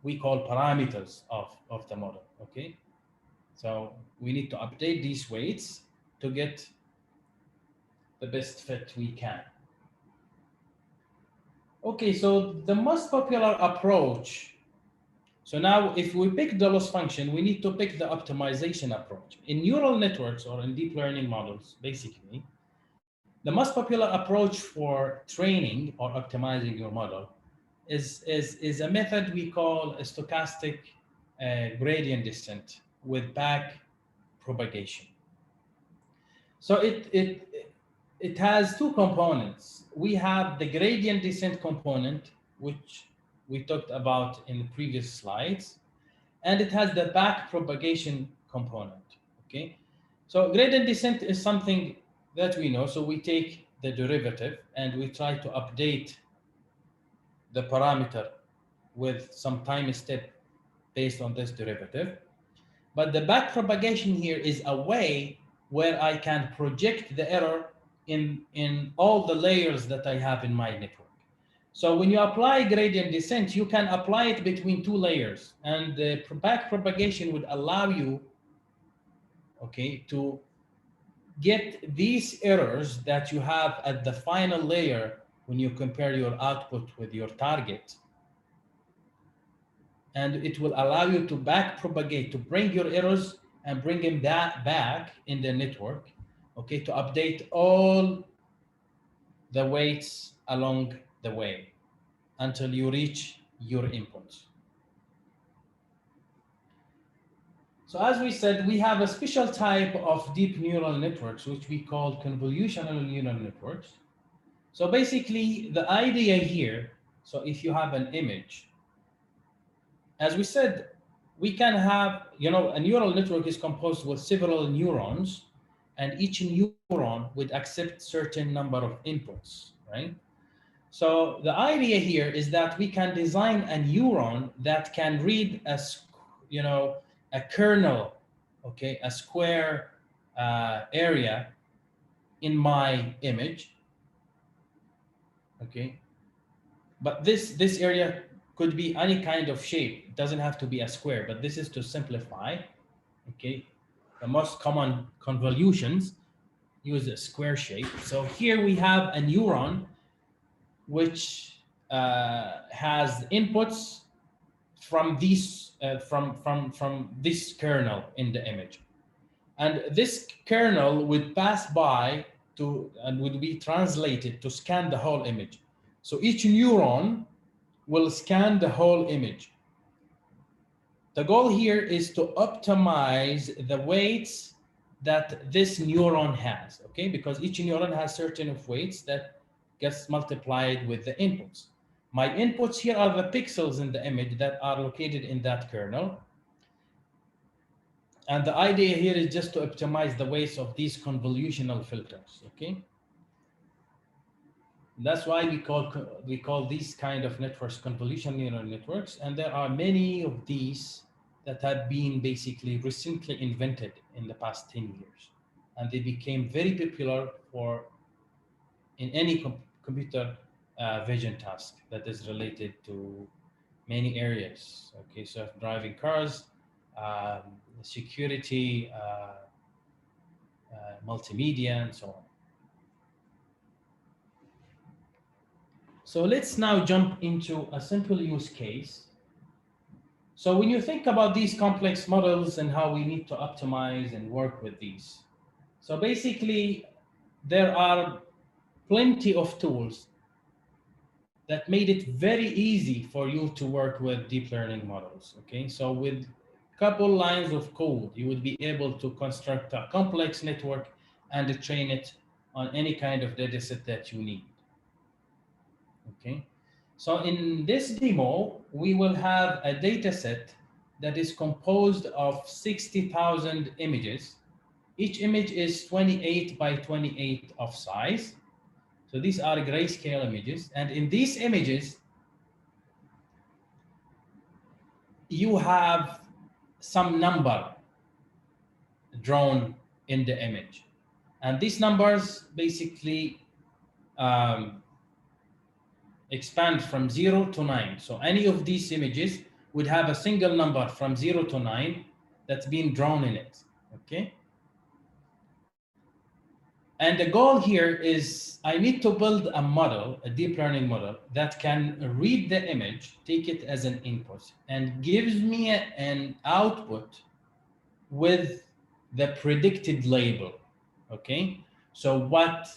we call parameters of the model. Okay, so we need to update these weights to get the best fit we can. Okay, so the most popular approach. So now if we pick the loss function, we need to pick the optimization approach. In neural networks or in deep learning models, basically, the most popular approach for training or optimizing your model is a method we call a stochastic gradient descent with back propagation. So it has two components. We have the gradient descent component, which we talked about in the previous slides, and it has the back propagation component. Okay, so gradient descent is something that we know. So we take the derivative and we try to update the parameter with some time step based on this derivative. But the back propagation here is a way where I can project the error in all the layers that I have in my network. So when you apply gradient descent, you can apply it between two layers, and the back propagation would allow you, okay, to get these errors that you have at the final layer when you compare your output with your target. And it will allow you to back propagate, to bring your errors and bring them back in the network, okay, to update all the weights along the way until you reach your inputs. So as we said, we have a special type of deep neural networks, which we call convolutional neural networks. So basically the idea here, so if you have an image, as we said, we can have, a neural network is composed with several neurons, and each neuron would accept certain number of inputs, right? So the idea here is that we can design a neuron that can read a kernel, okay, a square area in my image, okay. But this area could be any kind of shape. It doesn't have to be a square, but this is to simplify, okay. The most common convolutions use a square shape. So here we have a neuron which has inputs from this kernel in the image, and this kernel would pass by to and would be translated to scan the whole image. So each neuron will scan the whole image. The goal here is to optimize the weights that this neuron has, okay? Because each neuron has certain of weights that gets multiplied with the inputs. My inputs here are the pixels in the image that are located in that kernel. And the idea here is just to optimize the weights of these convolutional filters, okay? That's why we call these kind of networks convolutional neural networks, and there are many of these that have been basically recently invented in the past 10 years, and they became very popular in any computer vision task that is related to many areas. Okay, so driving cars, security, multimedia, and so on. So let's now jump into a simple use case. So when you think about these complex models and how we need to optimize and work with these, so basically there are plenty of tools that made it very easy for you to work with deep learning models. Okay, so with a couple lines of code, you would be able to construct a complex network and train it on any kind of data set that you need. Okay, so in this demo, we will have a data set that is composed of 60,000 images. Each image is 28 by 28 of size. So these are grayscale images. And in these images, you have some number drawn in the image. And these numbers basically expand from 0 to 9. So any of these images would have a single number from 0 to 9 that's been drawn in it. Okay. And the goal here is I need to build a model, a deep learning model, that can read the image, take it as an input, and gives me an output with the predicted label. Okay. So what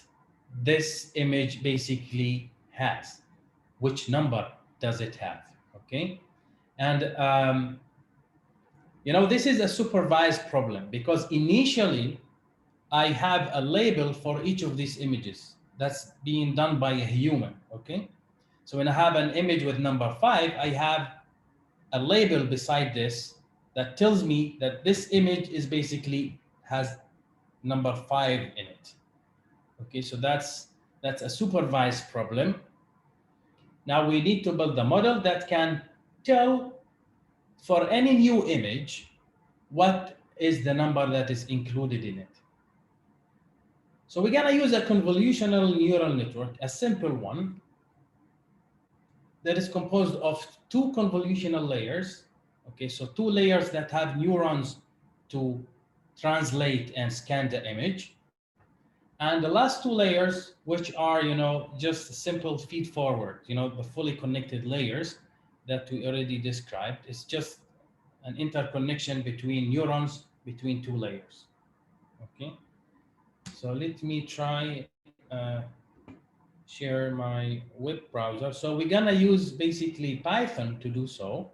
this image basically has, which number does it have? Okay. And this is a supervised problem because initially I have a label for each of these images that's being done by a human. Okay, so when I have an image with number 5, I have a label beside this that tells me that this image is basically has number 5 in it. Okay, so that's a supervised problem. Now we need to build a model that can tell for any new image what is the number that is included in it. So we're gonna use a convolutional neural network, a simple one that is composed of 2 convolutional layers. Okay, so 2 layers that have neurons to translate and scan the image. And the last 2 layers, which are, just simple feed forward, the fully connected layers that we already described. It's just an interconnection between neurons between 2 layers. Okay, so let me try share my web browser. So we're gonna use basically Python to do so.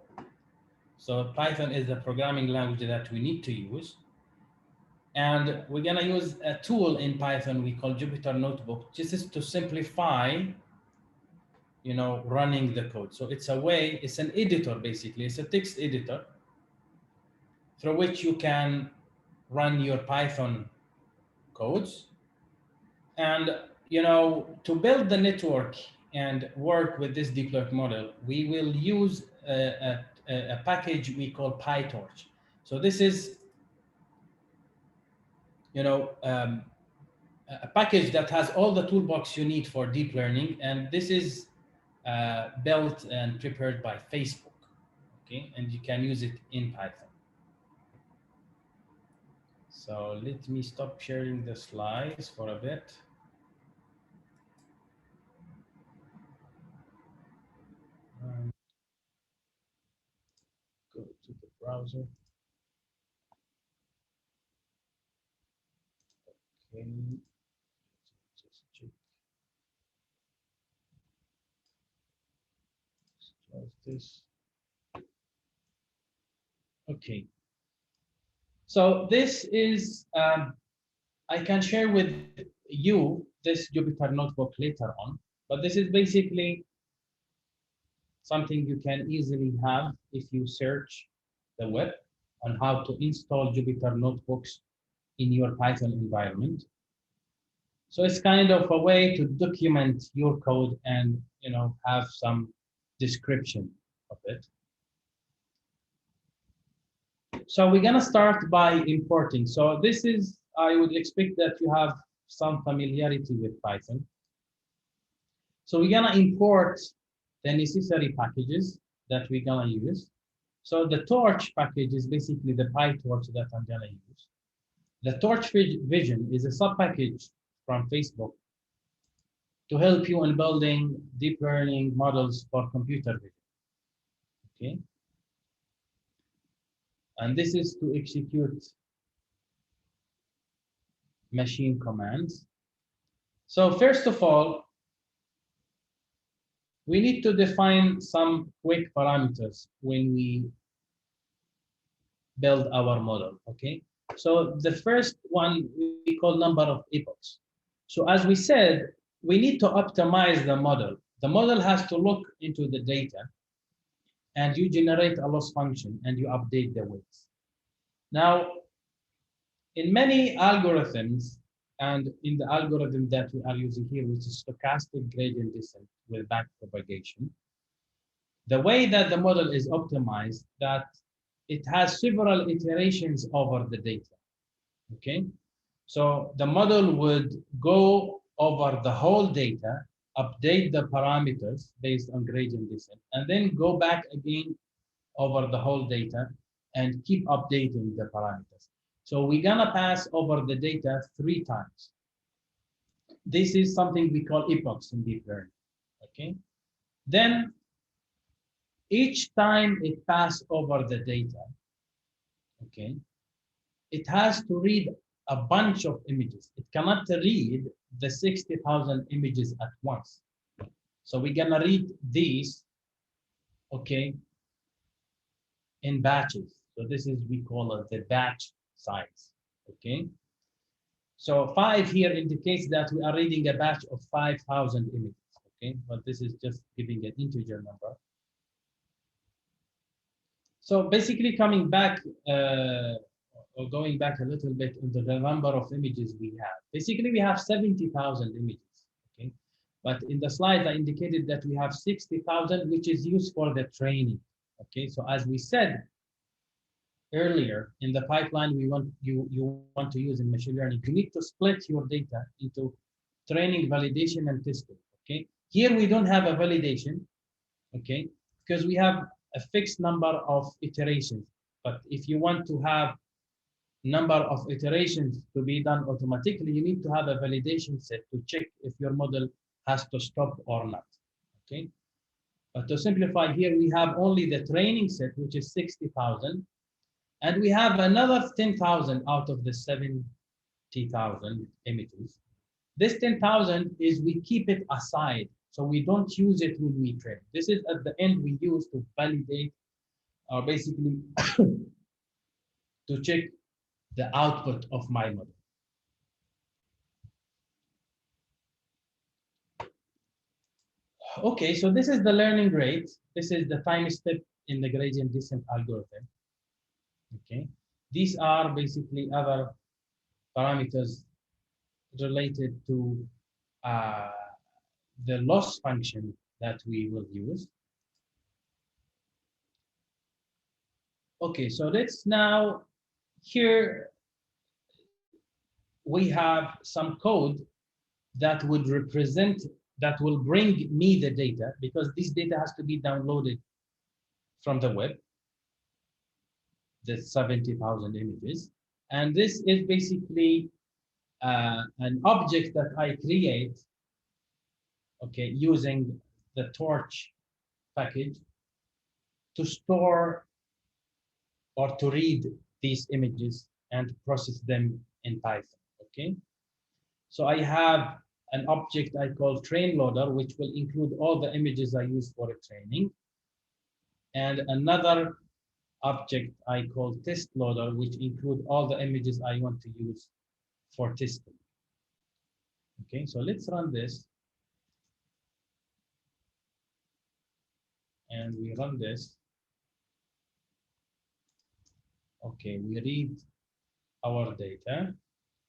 So Python is the programming language that we need to use. And we're gonna use a tool in Python we call Jupyter Notebook, just to simplify, running the code. So it's an editor basically. It's a text editor through which you can run your Python codes. And to build the network and work with this deep learning model, we will use a package we call PyTorch. So this is a package that has all the toolbox you need for deep learning, and this is built and prepared by Facebook. Okay, and you can use it in Python. So let me stop sharing the slides for a bit. Go to the browser. Okay, just check. Close this. Okay. So this is, I can share with you this Jupyter Notebook later on, but this is basically something you can easily have if you search the web on how to install Jupyter Notebooks in your Python environment. So it's kind of a way to document your code and have some description of it. So we're gonna start by importing. So this is, I would expect that you have some familiarity with Python. So we're gonna import the necessary packages that we're gonna use. So the torch package is basically the PyTorch that I'm gonna use. The torch vision is a sub-package from Facebook to help you in building deep learning models for computer vision. Okay. And this is to execute machine commands. So first of all, we need to define some quick parameters when we build our model, okay? So the first one we call number of epochs. So as we said, we need to optimize the model. The model has to look into the data, and you generate a loss function and you update the weights. Now, in many algorithms, and in the algorithm that we are using here, which is stochastic gradient descent with backpropagation, the way that the model is optimized, that it has several iterations over the data, okay? So the model would go over the whole data, update the parameters based on gradient descent, and then go back again over the whole data and keep updating the parameters. So we're gonna pass over the data 3 times. This is something we call epochs in deep learning, okay? Then each time it passes over the data, okay, it has to read a bunch of images. It cannot read the 60,000 images at once. So we're gonna read these, okay, in batches. So this is, we call it the batch size, okay? So 5 here indicates that we are reading a batch of 5,000 images, okay? But this is just giving an integer number. So basically coming back, or going back a little bit into the number of images we have. Basically we have 70,000 images, okay? But in the slide I indicated that we have 60,000, which is used for the training, okay? So as we said earlier in the pipeline, you want to use in machine learning, you need to split your data into training, validation, and testing, okay? Here we don't have a validation, okay? Because we have a fixed number of iterations. But if you want to have number of iterations to be done automatically, you need to have a validation set to check if your model has to stop or not, okay? But to simplify here, we have only the training set, which is 60,000, and we have another 10,000 out of the 70,000 images. This 10,000 is we keep it aside, so we don't use it when we train. This is at the end we use to validate, or basically to check the output of my model. Okay, so this is the learning rate. This is the time step in the gradient descent algorithm. Okay, these are basically other parameters related to the loss function that we will use. Okay, so let's now, here we have some code that would represent, that will bring me the data, because this data has to be downloaded from the web, the 70,000 images. And this is basically an object that I create, okay, using the torch package to store or to read these images and process them in Python, okay? So I have an object I call train loader, which will include all the images I use for training. And another object I call test loader, which include all the images I want to use for testing. Okay, so let's run this. And we run this. Okay, we read our data.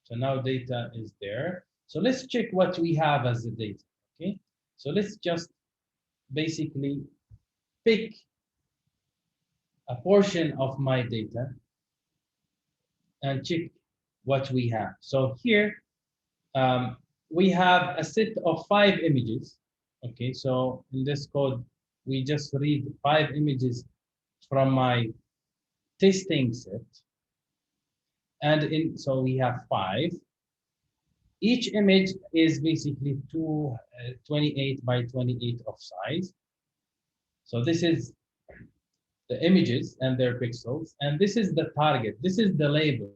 So now data is there. So let's check what we have as the data, okay? So let's just basically pick a portion of my data and check what we have. So here we have a set of 5 images, okay? So in this code, we just read 5 images from my testing set. And so we have 5. Each image is basically 28 by 28 of size. So this is the images and their pixels, and this is the target. This is the label.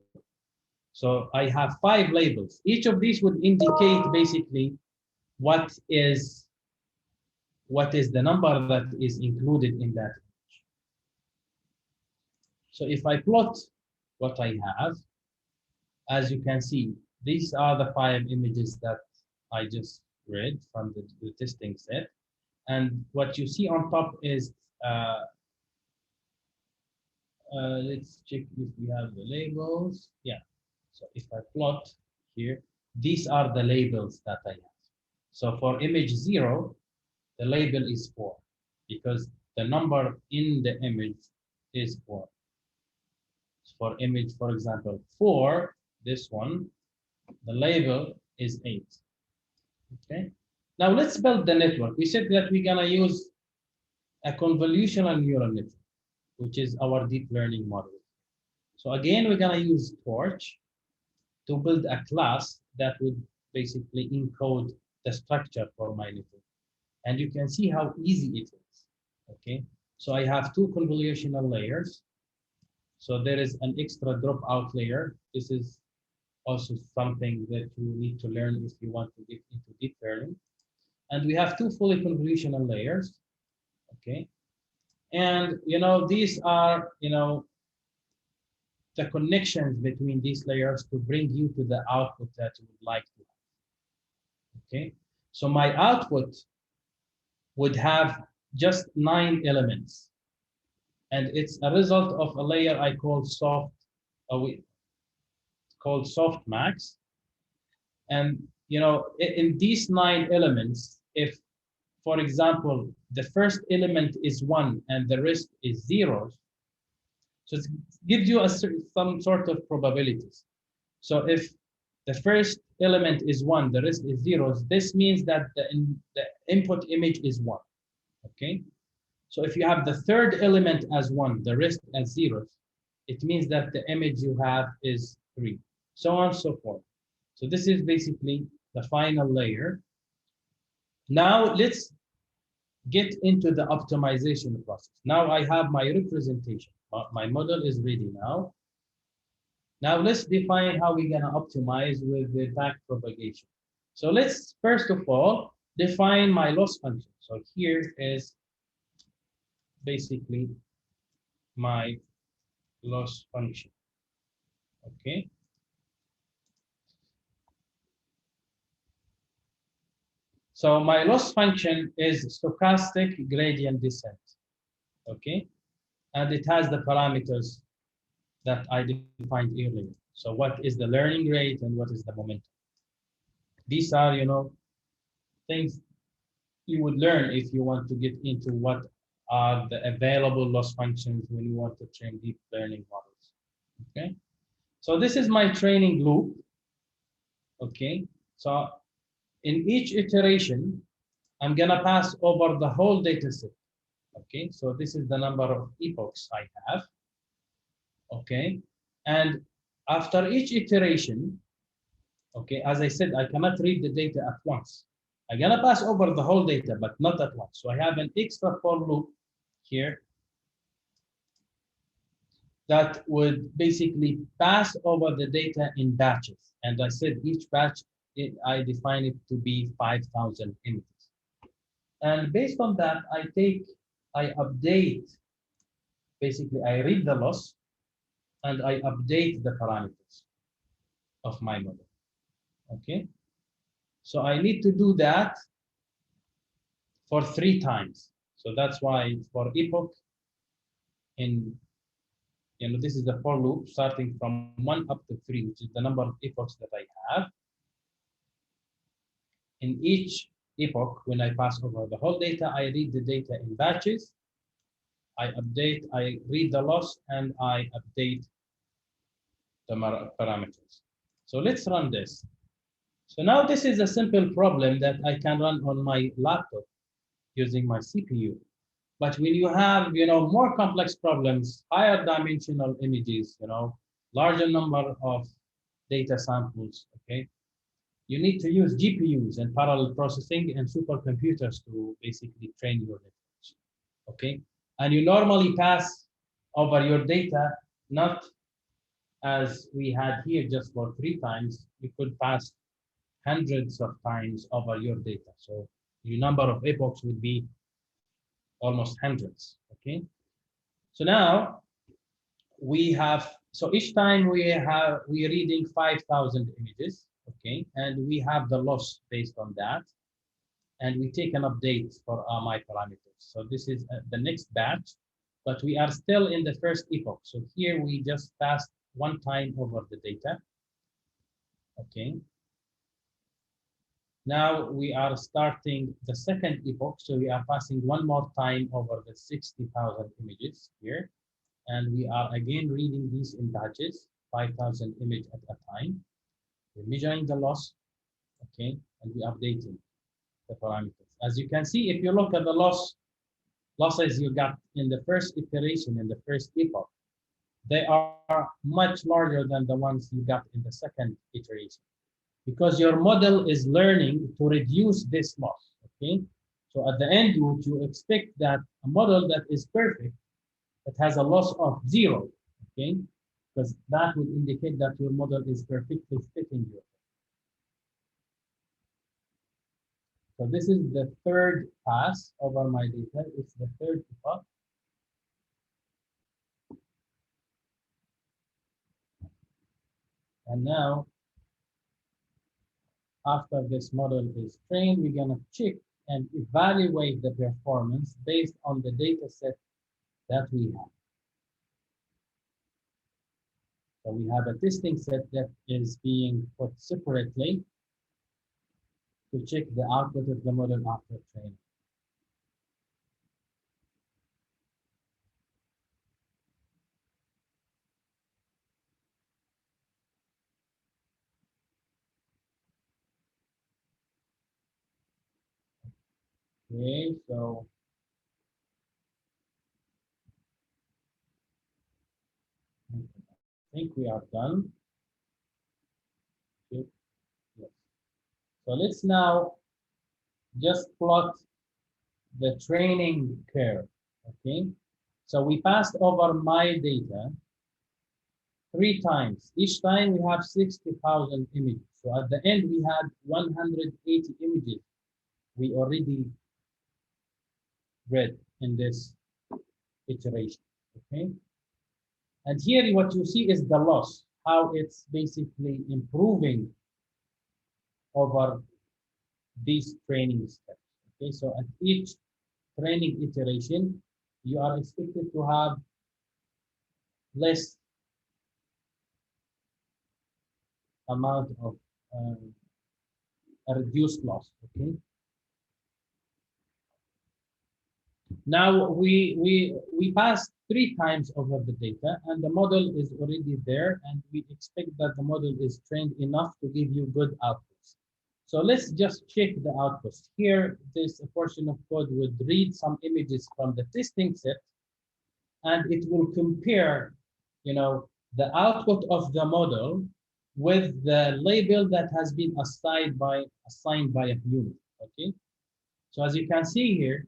So I have 5 labels. Each of these would indicate basically what is the number that is included in that image. So if I plot what I have, as you can see, these are the 5 images that I just read from the testing set. And what you see on top is, let's check if we have the labels. Yeah. So if I plot here, these are the labels that I have. So for image 0, the label is 4 because the number in the image is 4. For image, for example, 4, this one, the label is 8. Okay. Now let's build the network. We said that we're gonna use a convolutional neural network, which is our deep learning model. So again, we're gonna use Torch to build a class that would basically encode the structure for my network. And you can see how easy it is. Okay. So I have 2 convolutional layers. So there is an extra dropout layer. This is also something that you need to learn if you want to get into deep learning. And we have 2 fully convolutional layers. Okay. And, these are, the connections between these layers to bring you to the output that you would like to have. Okay. So my output would have just 9 elements. And it's a result of a layer I call softmax. And in these 9 elements, if, for example, the first element is 1 and the rest is zeros, so it gives you some sort of probabilities. So if the first element is 1, the rest is zeros, this means that the input image is 1. Okay. So if you have the third element as 1, the rest as zeros, it means that the image you have is 3, so on and so forth. So this is basically the final layer. Now let's get into the optimization process. Now I have my representation. My model is ready now. Now let's define how we're gonna optimize with the back propagation. So let's first of all define my loss function. So here is basically my loss function. Okay. So my loss function is stochastic gradient descent. Okay. And it has the parameters that I defined earlier. So what is the learning rate and what is the momentum? These are, things you would learn if you want to get into what are the available loss functions when you want to train deep learning models. Okay. So this is my training loop. Okay. So in each iteration, I'm gonna pass over the whole data set. Okay. So this is the number of epochs I have. Okay. And after each iteration, okay, as I said, I cannot read the data at once. I'm gonna pass over the whole data, but not at once. So I have an extra for loop here that would basically pass over the data in batches. And I said each batch, I define it to be 5,000 images. And based on that, I update, basically I read the loss and I update the parameters of my model. Okay. So I need to do that for 3 times. So that's why for epoch this is the for loop starting from 1 up to 3, which is the number of epochs that I have. In each epoch, when I pass over the whole data, I read the data in batches. I update, I read the loss, and I update the parameters. So let's run this. So now this is a simple problem that I can run on my laptop using my CPU. But when you have, more complex problems, higher dimensional images, larger number of data samples, okay, you need to use GPUs and parallel processing and supercomputers to basically train your networks, okay? And you normally pass over your data, not as we had here just for 3 times. You could pass hundreds of times over your data. So your number of epochs would be almost hundreds, okay? So now we have, so each time we're reading 5,000 images, okay? And we have the loss based on that. And we take an update for my parameters. So this is the next batch, but we are still in the first epoch. So here we just passed 1 time over the data, okay? Now we are starting the second epoch, so we are passing 1 more time over the 60,000 images here. And we are again reading these in batches, 5,000 images at a time. We're measuring the loss, okay, and we're updating the parameters. As you can see, if you look at the losses you got in the first iteration, in the first epoch, they are much larger than the ones you got in the second iteration, because your model is learning to reduce this loss, okay? So at the end, would you expect that a model that is perfect, that has a loss of 0, okay? Because that would indicate that your model is perfectly fitting you. So this is the third pass over my data. It's the third epoch. And now, after this model is trained, we're gonna check and evaluate the performance based on the data set that we have. So we have a testing set that is being put separately to check the output of the model after training. Okay, so I think we are done. Okay. Yes. So let's now just plot the training curve, okay? So we passed over my data 3 times. Each time we have 60,000 images. So at the end, we had 180 images we already read in this iteration, okay? And here what you see is the loss, how it's basically improving over these training steps, okay? So at each training iteration, you are expected to have less amount of a reduced loss, okay? Now we passed 3 times over the data, and the model is already there, and we expect that the model is trained enough to give you good outputs. So let's just check the outputs. Here, this portion of code would read some images from the testing set, and it will compare, you know, the output of the model with the label that has been assigned by a human, okay? So as you can see here,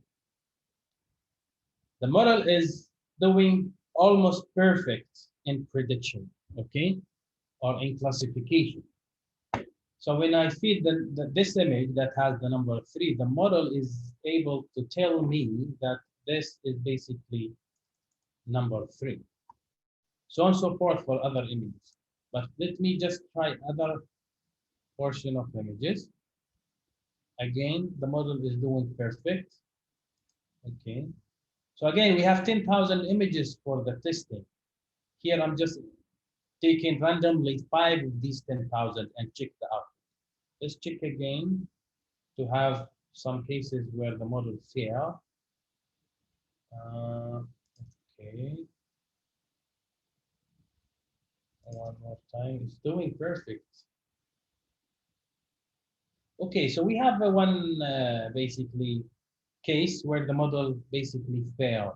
the model is doing almost perfect in prediction, okay, or in classification. So when I feed this image that has the number 3, the model is able to tell me that this is basically number 3. So on and so forth for other images. But let me just try other portion of images. Again, the model is doing perfect. Okay. So again, we have 10,000 images for the testing. Here I'm just taking randomly 5 of these 10,000 and check the output. Let's check again to have some cases where the model failed. Okay. One more time. It's doing perfect. Okay, so we have one basically case where the model basically failed.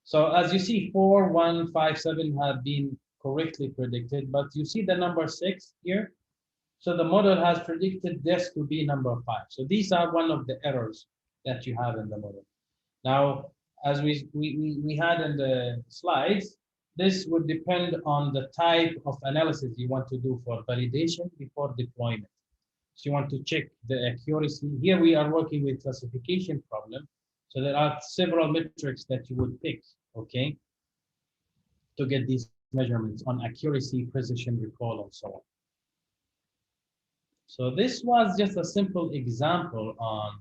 So as you see, 4, 1, 5, 7 have been correctly predicted, but you see the number 6 here. So the model has predicted this to be number 5. So these are one of the errors that you have in the model. Now, as we had in the slides, this would depend on the type of analysis you want to do for validation before deployment. So you want to check the accuracy. Here we are working with classification problem. So there are several metrics that you would pick, okay, to get these measurements on accuracy, precision, recall, and so on. So this was just a simple example on,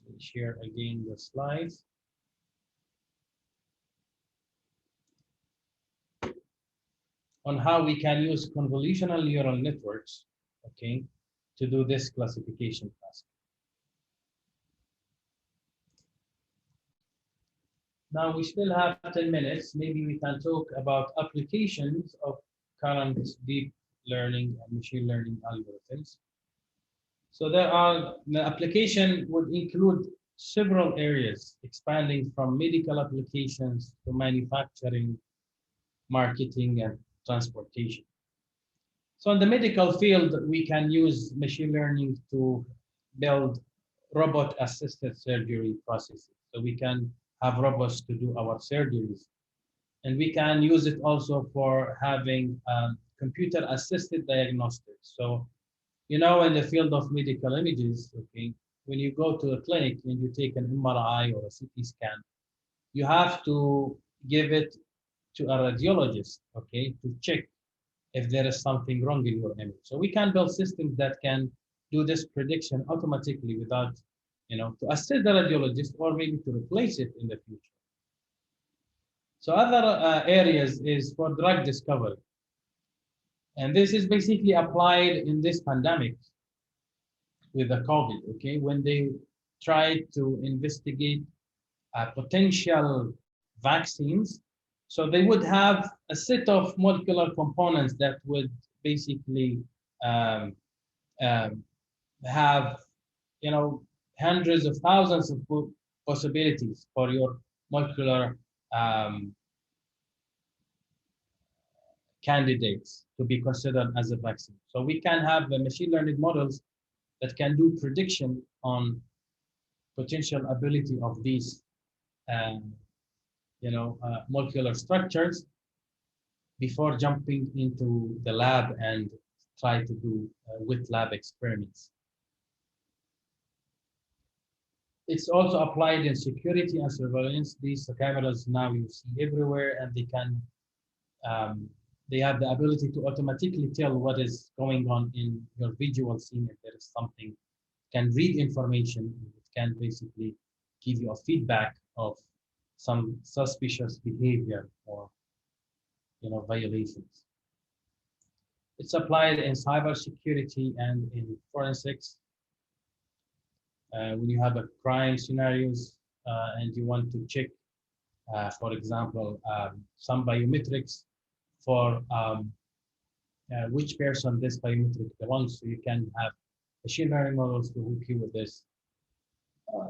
let me share again the slides. On how we can use convolutional neural networks, okay, to do this classification task. Now we still have 10 minutes. Maybe we can talk about applications of current deep learning and machine learning algorithms. So the application would include several areas, expanding from medical applications to manufacturing, marketing, and transportation. So in the medical field, we can use machine learning to build robot-assisted surgery processes. So we can have robots to do our surgeries. And we can use it also for having computer-assisted diagnostics. So, you know, in the field of medical images, okay, when you go to a clinic and you take an MRI or a CT scan, you have to give it to a radiologist, okay, to check if there is something wrong in your image. So we can build systems that can do this prediction automatically without, you know, to assist the radiologist or maybe to replace it in the future. So other areas is for drug discovery. And this is basically applied in this pandemic with the COVID, okay? When they tried to investigate potential vaccines, so they would have a set of molecular components that would basically have, you know, hundreds of thousands of possibilities for your molecular candidates to be considered as a vaccine. So we can have machine learning models that can do prediction on potential ability of these, molecular structures before jumping into the lab and try to do with lab experiments. It's also applied in security and surveillance. These cameras now you see everywhere, and they can they have the ability to automatically tell what is going on in your visual scene. If there is something, can read information, it can basically give you a feedback of some suspicious behavior or, you know, violations. It's applied in cybersecurity and in forensics. When you have a crime scenarios and you want to check, for example, some biometrics for which person this biometric belongs to, you can have machine learning models to help you with this.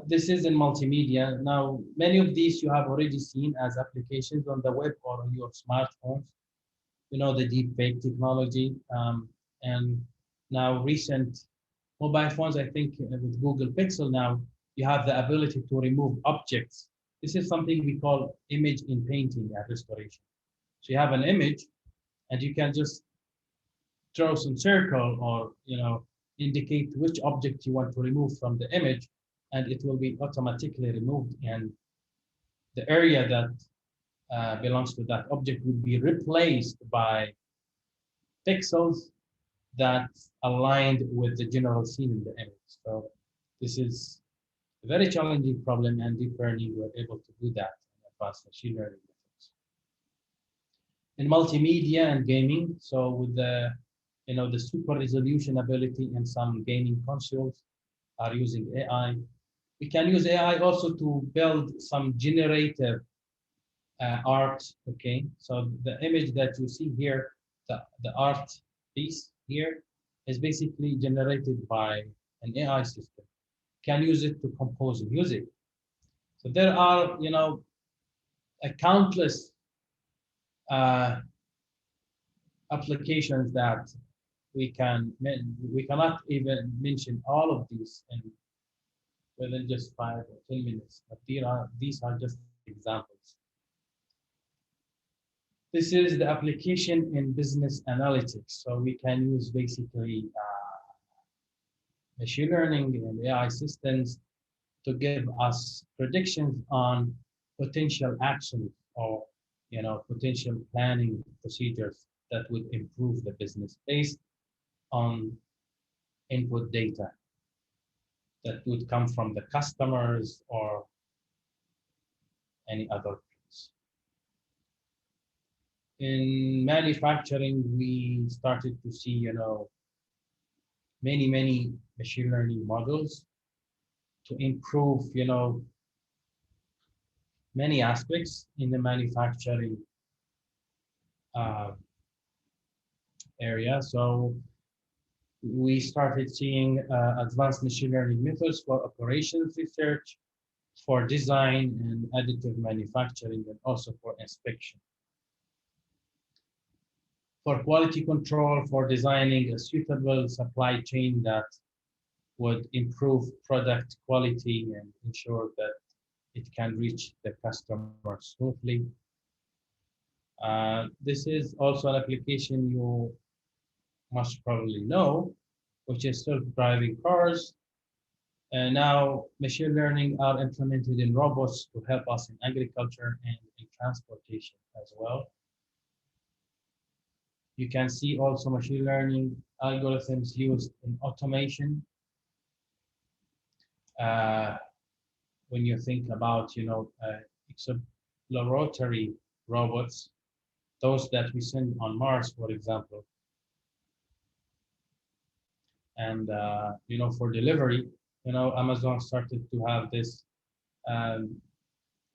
This is in multimedia. Now, many of these you have already seen as applications on the web or on your smartphones. You know, the deep fake technology, and now recent mobile phones, I think with Google Pixel now, you have the ability to remove objects. This is something we call image in painting at restoration. So you have an image and you can just draw some circle or, you know, indicate which object you want to remove from the image, and it will be automatically removed, and the area that belongs to that object would be replaced by pixels that aligned with the general scene in the image. So this is a very challenging problem, and deep learning were able to do that in advanced machine learning methods. In multimedia and gaming, so with the, you know, the super resolution ability in some gaming consoles are using AI. We can use AI also to build some generative art, okay? So the image that you see here, the art piece here is basically generated by an AI system. Can use it to compose music. So there are, you know, a countless applications that we cannot even mention all of these within just 5 or 10 minutes. But these are just examples. This is the application in business analytics. So we can use basically machine learning and AI systems to give us predictions on potential actions or potential planning procedures that would improve the business based on input data that would come from the customers or any other place. In manufacturing, we started to see, many machine learning models to improve, many aspects in the manufacturing uh, area. So we started seeing advanced machine learning methods for operations research, for design and additive manufacturing, and also for inspection. For quality control, for designing a suitable supply chain that would improve product quality and ensure that it can reach the customer smoothly. This is also an application you must probably know, which is self-driving cars. And now machine learning are implemented in robots to help us in agriculture and in transportation as well. You can see also machine learning algorithms used in automation. Uh, when you think about, exploratory robots, those that we send on Mars, for example, and for delivery, Amazon started to have this um,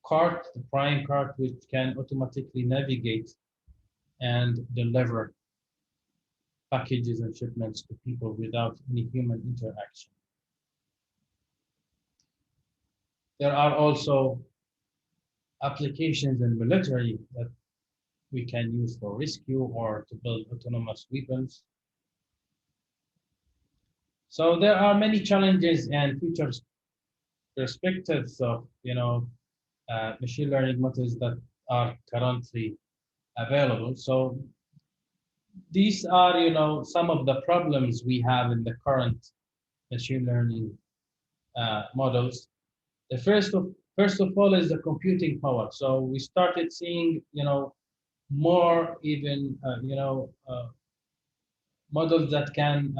cart, the Prime cart, which can automatically navigate and deliver packages and shipments to people without any human interaction. There are also applications in military that we can use for rescue or to build autonomous weapons. So there are many challenges and future perspectives of machine learning methods that are currently available. So these are some of the problems we have in the current machine learning models. The first of all is the computing power. So we started seeing more even models that can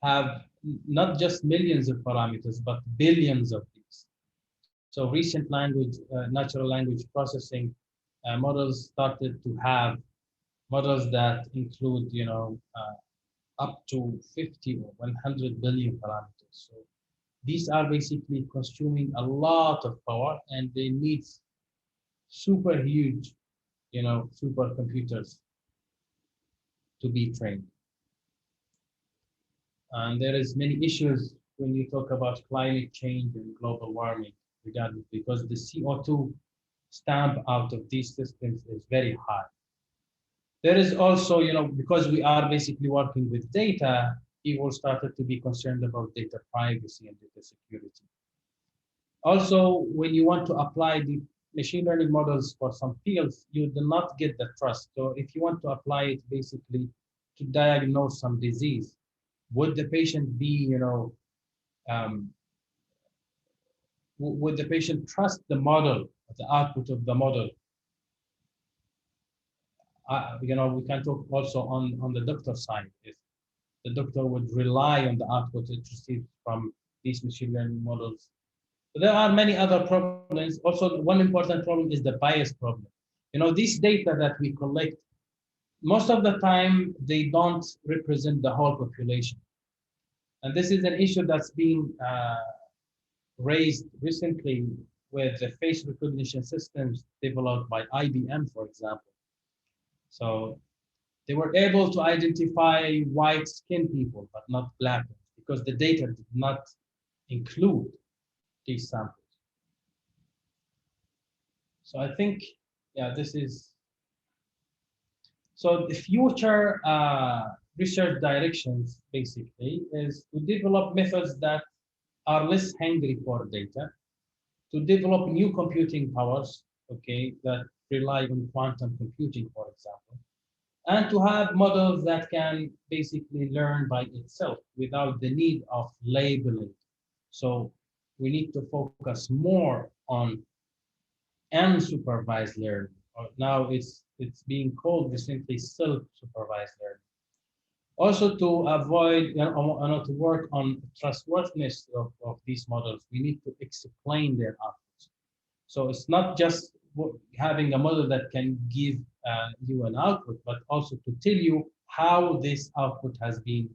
have not just millions of parameters but billions of these. So recent language, natural language processing models started to have models that include up to 50 or 100 billion parameters. So these are basically consuming a lot of power, and they need super huge, supercomputers to be trained. And there is many issues when you talk about climate change and global warming regarding, because the CO2 stamp out of these systems is very high. There is also, because we are basically working with data, people started to be concerned about data privacy and data security. Also, when you want to apply the machine learning models for some fields, you do not get the trust. So if you want to apply it basically to diagnose some disease, would the patient be, um, would the patient trust the model, the output of the model? We can talk also on the doctor side. If the doctor would rely on the output it receives from these machine learning models. But there are many other problems. Also, one important problem is the bias problem. These data that we collect, most of the time, they don't represent the whole population. And this is an issue that's been raised recently with the face recognition systems developed by IBM, for example. So they were able to identify white-skinned people, but not black ones, because the data did not include these samples. So I think, yeah, this is. So the future research directions basically is to develop methods that are less hungry for data, to develop new computing powers, okay, that rely on quantum computing, for example, and to have models that can basically learn by itself without the need of labeling. So we need to focus more on unsupervised learning. Or now it's being called recently self-supervised learning. Also, to avoid, to work on trustworthiness of these models, we need to explain their outputs. So it's not just having a model that can give you an output, but also to tell you how this output has been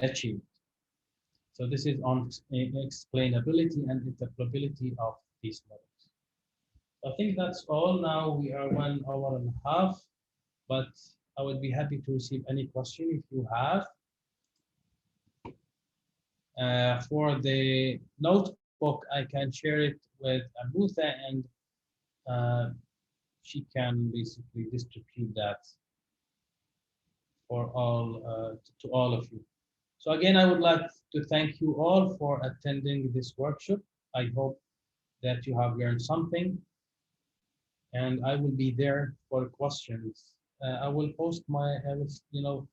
achieved. So this is on explainability and interpretability of these models. I think that's all. Now we are 1 hour and a half, but I would be happy to receive any question if you have. For the notebook, I can share it with Amutha, and she can basically distribute that for all to all of you. So again, I would like to thank you all for attending this workshop. I hope that you have learned something, and I will be there for questions. I will post my, I will,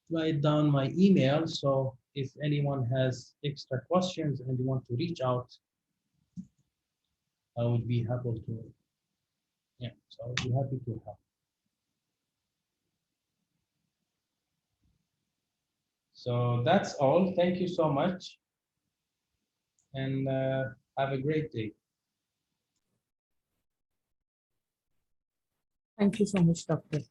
write down my email. So if anyone has extra questions and you want to reach out, I would be happy to, yeah, so I would be happy to help. So that's all. Thank you so much, and have a great day. Thank you so much, Doctor.